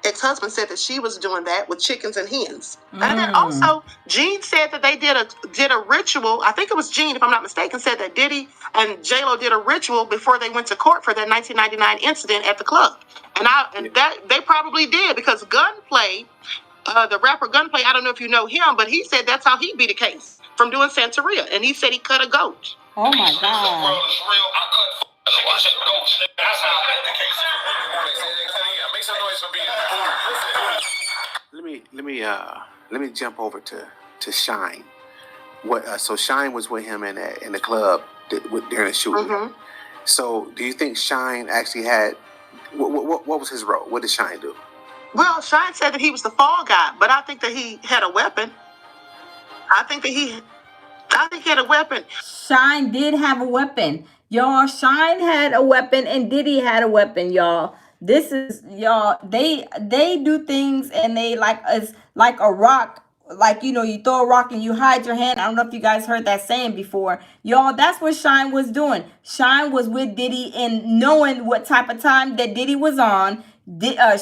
ex-husband said that she was doing that with chickens and hens. And then also, Gene said that they did a ritual. I think it was Gene, if I'm not mistaken, said that Diddy and J-Lo did a ritual before they went to court for that 1999 incident at the club. And that they probably did, because Gunplay, the rapper Gunplay, I don't know if you know him, but he said that's how he beat a case from doing Santeria. And he said he cut a goat. Oh my God. The world is real. I cut goats. That's how I cut the case. Make some noise for being Let me jump over to Shine. So Shine was with him in the club during the shooting. Mm-hmm. So do you think Shine actually had what was his role? What did Shine do? Well, Shine said that he was the fall guy, but I think that he had a weapon. I think he had a weapon. Shine did have a weapon. Y'all, Shine had a weapon and Diddy had a weapon, y'all. This is, y'all, they do things and they it's like a rock. Like, you know, you throw a rock and you hide your hand. I don't know if you guys heard that saying before. Y'all, that's what Shine was doing. Shine was with Diddy and knowing what type of time that Diddy was on.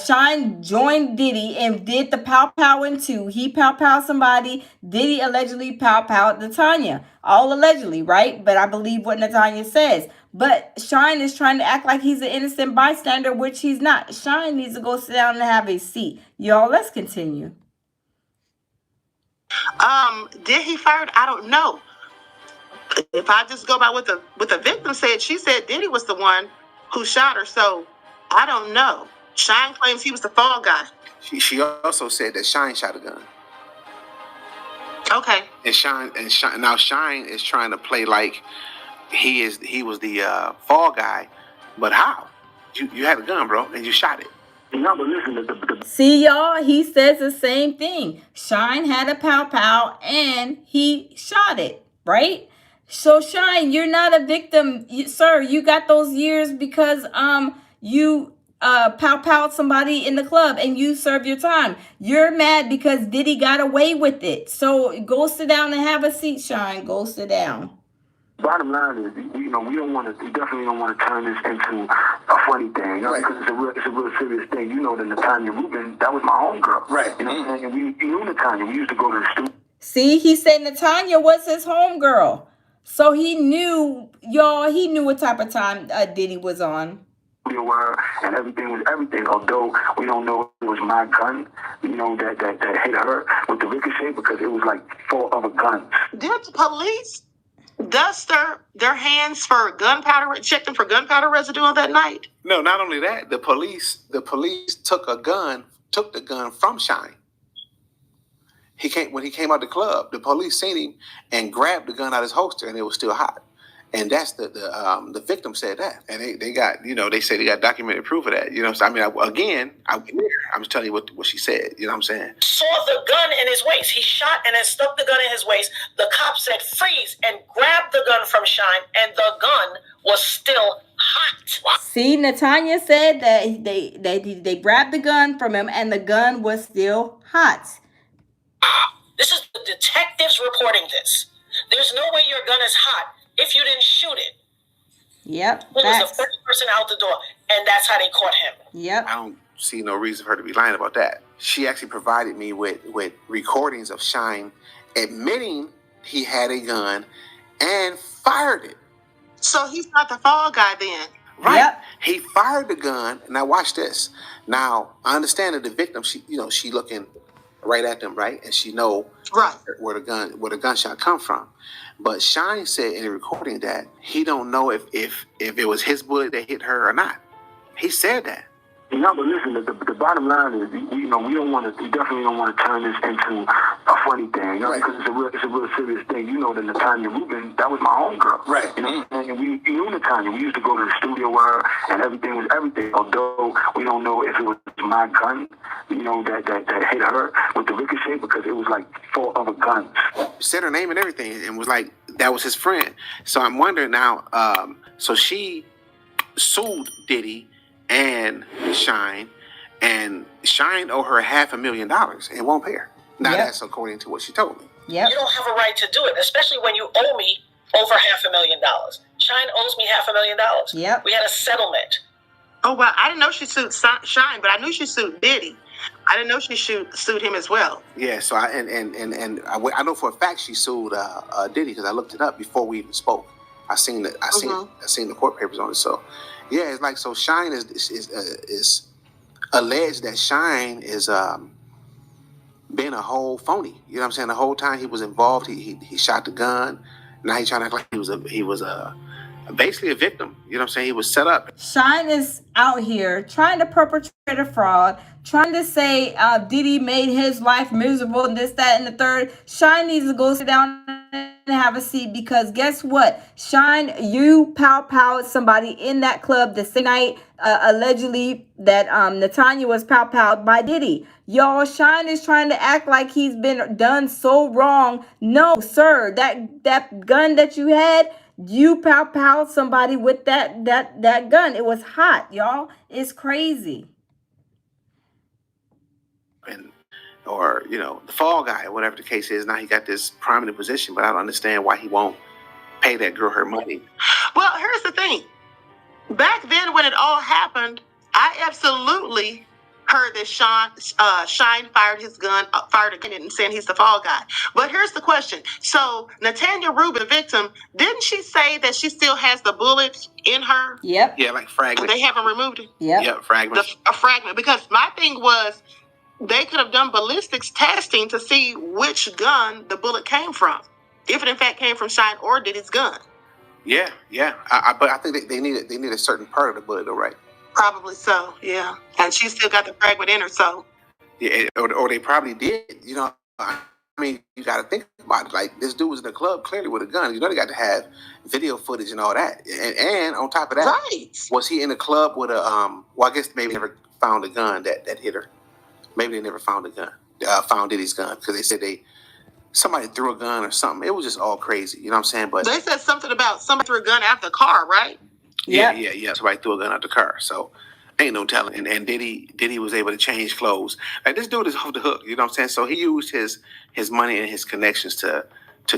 Shine joined Diddy and did the pow pow in two. He pow pow somebody. Diddy allegedly pow powed Natanya. All allegedly, right? But I believe what Natanya says. But Shine is trying to act like he's an innocent bystander, which he's not. Shine needs to go sit down and have a seat. Y'all, let's continue. Did he fire it? I don't know. If I just go by what the victim said, she said Diddy was the one who shot her. So I don't know. Shine claims he was the fall guy. She also said that Shine shot a gun. Okay. And Shine now Shine is trying to play like he was the fall guy, but how? You had a gun, bro, and you shot it. No, but listen, see, y'all, he says the same thing. Shine had a pow pow and he shot it, right? So Shine, you're not a victim, sir. You got those years because you pow powed somebody in the club and you serve your time. You're mad because Diddy got away with it. So go sit down and have a seat, Shine. Go sit down. Bottom line is, you know, we definitely don't want to turn this into a funny thing, right? Because it's a real serious thing. You know that Natanya Rubin, that was my homegirl, right? You know what I'm saying? And we knew Natanya. We used to go to the studio. See, he said Natanya was his homegirl, so he knew, y'all. He knew what type of time Diddy was on. And everything was everything. Although we don't know if it was my gun, you know, that hit her with the ricochet, because it was like 4 other guns. Did the police dust their hands for gunpowder, checked them for gunpowder residue on that night? No, not only that, the police took the gun from Shine. When he came out the club, the police seen him and grabbed the gun out of his holster, and it was still hot. And that's the victim said that, and they got, you know, they say they got documented proof of that. You know, so I mean, I'm just telling you what she said. You know what I'm saying? Saw the gun in his waist. He shot and then stuck the gun in his waist. The cop said freeze and grabbed the gun from Shine, and the gun was still hot. Wow. See, Natanya said that they grabbed the gun from him, and the gun was still hot. This is the detectives reporting this. There's no way your gun is hot if you didn't shoot it. Yep. He was the first person out the door, and that's how they caught him. Yep. I don't see no reason for her to be lying about that. She actually provided me with recordings of Shine admitting he had a gun and fired it. So he's not the fall guy then. Right. Yep. He fired the gun. Now watch this. Now I understand that the victim, she looking right at them, right? And she know where the gunshot come from. But Shine said in the recording that he don't know if it was his bullet that hit her or not. He said that. No, but listen, the bottom line is, you know, we definitely don't want to turn this into a funny thing, right? Because it's a real serious thing. You know that Natanya Rubin, that was my homegirl, right? You know, and we knew Natanya. We used to go to the studio with her, and everything was everything. Although we don't know if it was my gun, you know, that hit her with the ricochet, because it was like 4 other guns. Said her name and everything, and was like, that was his friend. So I'm wondering now. So she sued Diddy. and Shine, and Shine owe her $500,000 and won't pay her. Now that's according to what she told me. You don't have a right to do it, especially when you owe me over $500,000. Shine owes me $500,000. We had a settlement. Oh, well, I didn't know she sued Shine, but I knew she sued Diddy. I didn't know she sued him as well. Yeah, so I know for a fact she sued Diddy, because I looked it up before we even spoke. I seen the court papers on it. So yeah, it's like, so Shine is alleged that Shine is being a whole phony. You know what I'm saying? The whole time he was involved, he shot the gun. Now he's trying to act like he was basically a victim. You know what I'm saying? He was set up. Shine is out here trying to perpetrate a fraud, trying to say Diddy made his life miserable and this, that, and the third. Shine needs to go sit down and have a seat, because guess what? Shine, you pow somebody in that club the same night allegedly that Natanya was pow by Diddy. Y'all, Shine is trying to act like he's been done so wrong. No, sir, that gun that you had, you pow somebody with that gun. It was hot, y'all. It's crazy. Or, the fall guy, or whatever the case is. Now he got this prominent position, but I don't understand why he won't pay that girl her money. Well, here's the thing. Back then when it all happened, I absolutely heard that Shine fired his gun, fired a gun, and saying he's the fall guy. But here's the question. So Natanya Rubin, the victim, didn't she say that she still has the bullet in her? Yep. Yeah, like fragments. They haven't removed it? Yep. Fragments. A fragment. Because my thing was, they could have done ballistics testing to see which gun the bullet came from, if it in fact came from Shine or Diddy's gun. Yeah. But I think they need a certain part of the bullet, though, right? Probably so, yeah. And she still got the fragment in her, so. Yeah, or they probably did. I mean, you got to think about it. Like, this dude was in the club clearly with a gun. They got to have video footage and all that. And on top of that, was he in the club with a well, I guess maybe never found a gun that hit her. Maybe they never found a gun, found Diddy's gun, because they said somebody threw a gun or something. It was just all crazy. You know what I'm saying? But they said something about somebody threw a gun out the car, right? Yeah. Somebody threw a gun out the car. So ain't no telling. And Diddy was able to change clothes. Like, this dude is off the hook. You know what I'm saying? So he used his money and his connections to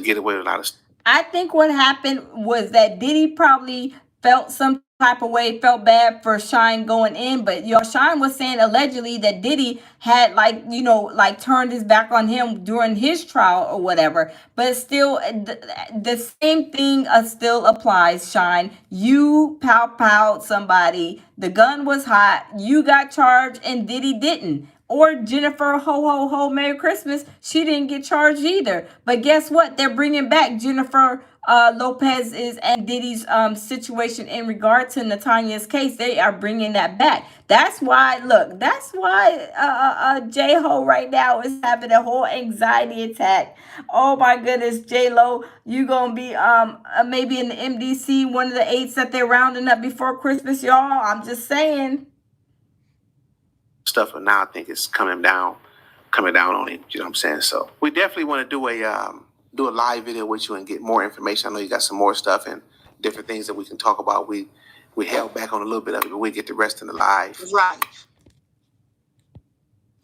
get away with a lot of stuff. I think what happened was that Diddy probably felt some type of way, felt bad for Shine going in, but Shine was saying allegedly that Diddy had turned his back on him during his trial or whatever. But still, the same thing still applies. Shine, you pow somebody, the gun was hot, you got charged and Diddy didn't. Or Jennifer, ho, Merry Christmas, she didn't get charged either. But guess what? They're bringing back Jennifer Lopez's and Diddy's situation in regard to Natanya's case. They are bringing that back. That's why J-Ho right now is having a whole anxiety attack. Oh my goodness, J-Lo, you gonna be maybe in the MDC, one of the 8s that they're rounding up before Christmas, y'all. I'm just saying. Stuff, but now I think it's coming down on him. You know what I'm saying? So we definitely want to do a live video with you and get more information. I know you got some more stuff and different things that we can talk about. We held back on a little bit of it, but we get the rest in the live. Right.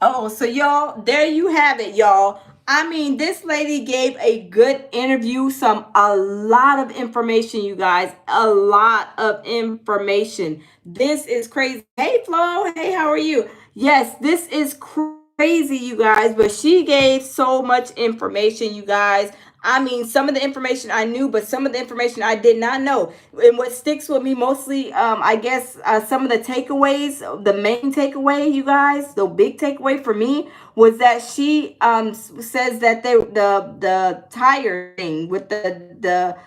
Oh, so y'all, there you have it, y'all. I mean, this lady gave a good interview, a lot of information, you guys, a lot of information. This is crazy. Hey, Flo. Hey, how are you? Yes, this is crazy, you guys, but she gave so much information, you guys. I mean, some of the information I knew, but some of the information I did not know. And what sticks with me mostly, I guess, some of the takeaways, the main takeaway, you guys, the big takeaway for me was that she says that the tire thing with the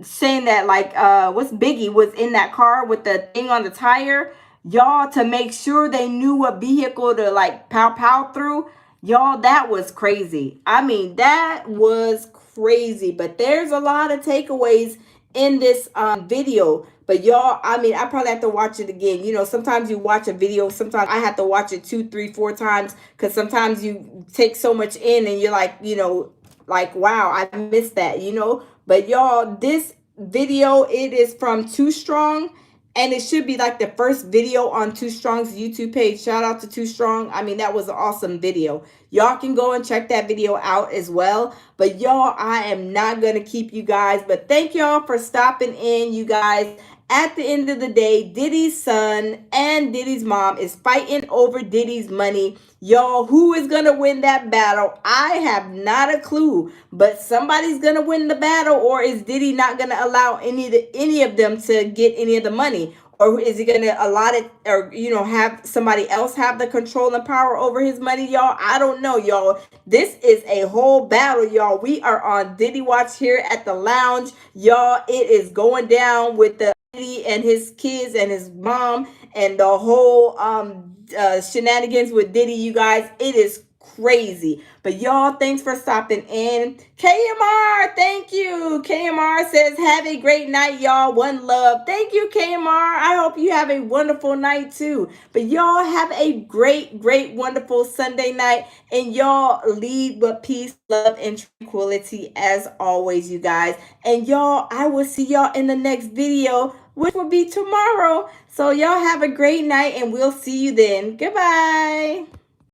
saying that what's Biggie was in that car with the thing on the tire, y'all, to make sure they knew what vehicle to pow through. Y'all, that was crazy. I mean, that was crazy. But there's a lot of takeaways in this video. But y'all, I mean, I probably have to watch it again. Sometimes you watch a video. Sometimes I have to watch it 2, 3, 4 times. Because sometimes you take so much in and you're like, wow, I missed that, But y'all, this video, it is from Too Strong. and it should be like the first video on Too Strong's YouTube page. Shout out to Too Strong. I mean, that was an awesome video. Y'all can go and check that video out as well. But y'all, I am not going to keep you guys. But thank y'all for stopping in, you guys. At the end of the day, Diddy's son and Diddy's mom is fighting over Diddy's money. Y'all, who is going to win that battle? I have not a clue, but somebody's going to win the battle, or is Diddy not going to allow any of them to get any of the money? Or is he going to allot it, or, you know, have somebody else have the control and power over his money, y'all? I don't know, y'all. This is a whole battle, y'all. We are on Diddy Watch here at the lounge. Y'all, it is going down with the Diddy and his kids and his mom and the whole shenanigans with Diddy, you guys. It is crazy. But y'all, thanks for stopping in. KMR, thank you. KMR says, have a great night, y'all. One love. Thank you, KMR. I hope you have a wonderful night too. But y'all have a great, great, wonderful Sunday night. And y'all lead with peace, love, and tranquility as always, you guys. And y'all, I will see y'all in the next video, which will be tomorrow. So y'all have a great night, and we'll see you then. Goodbye.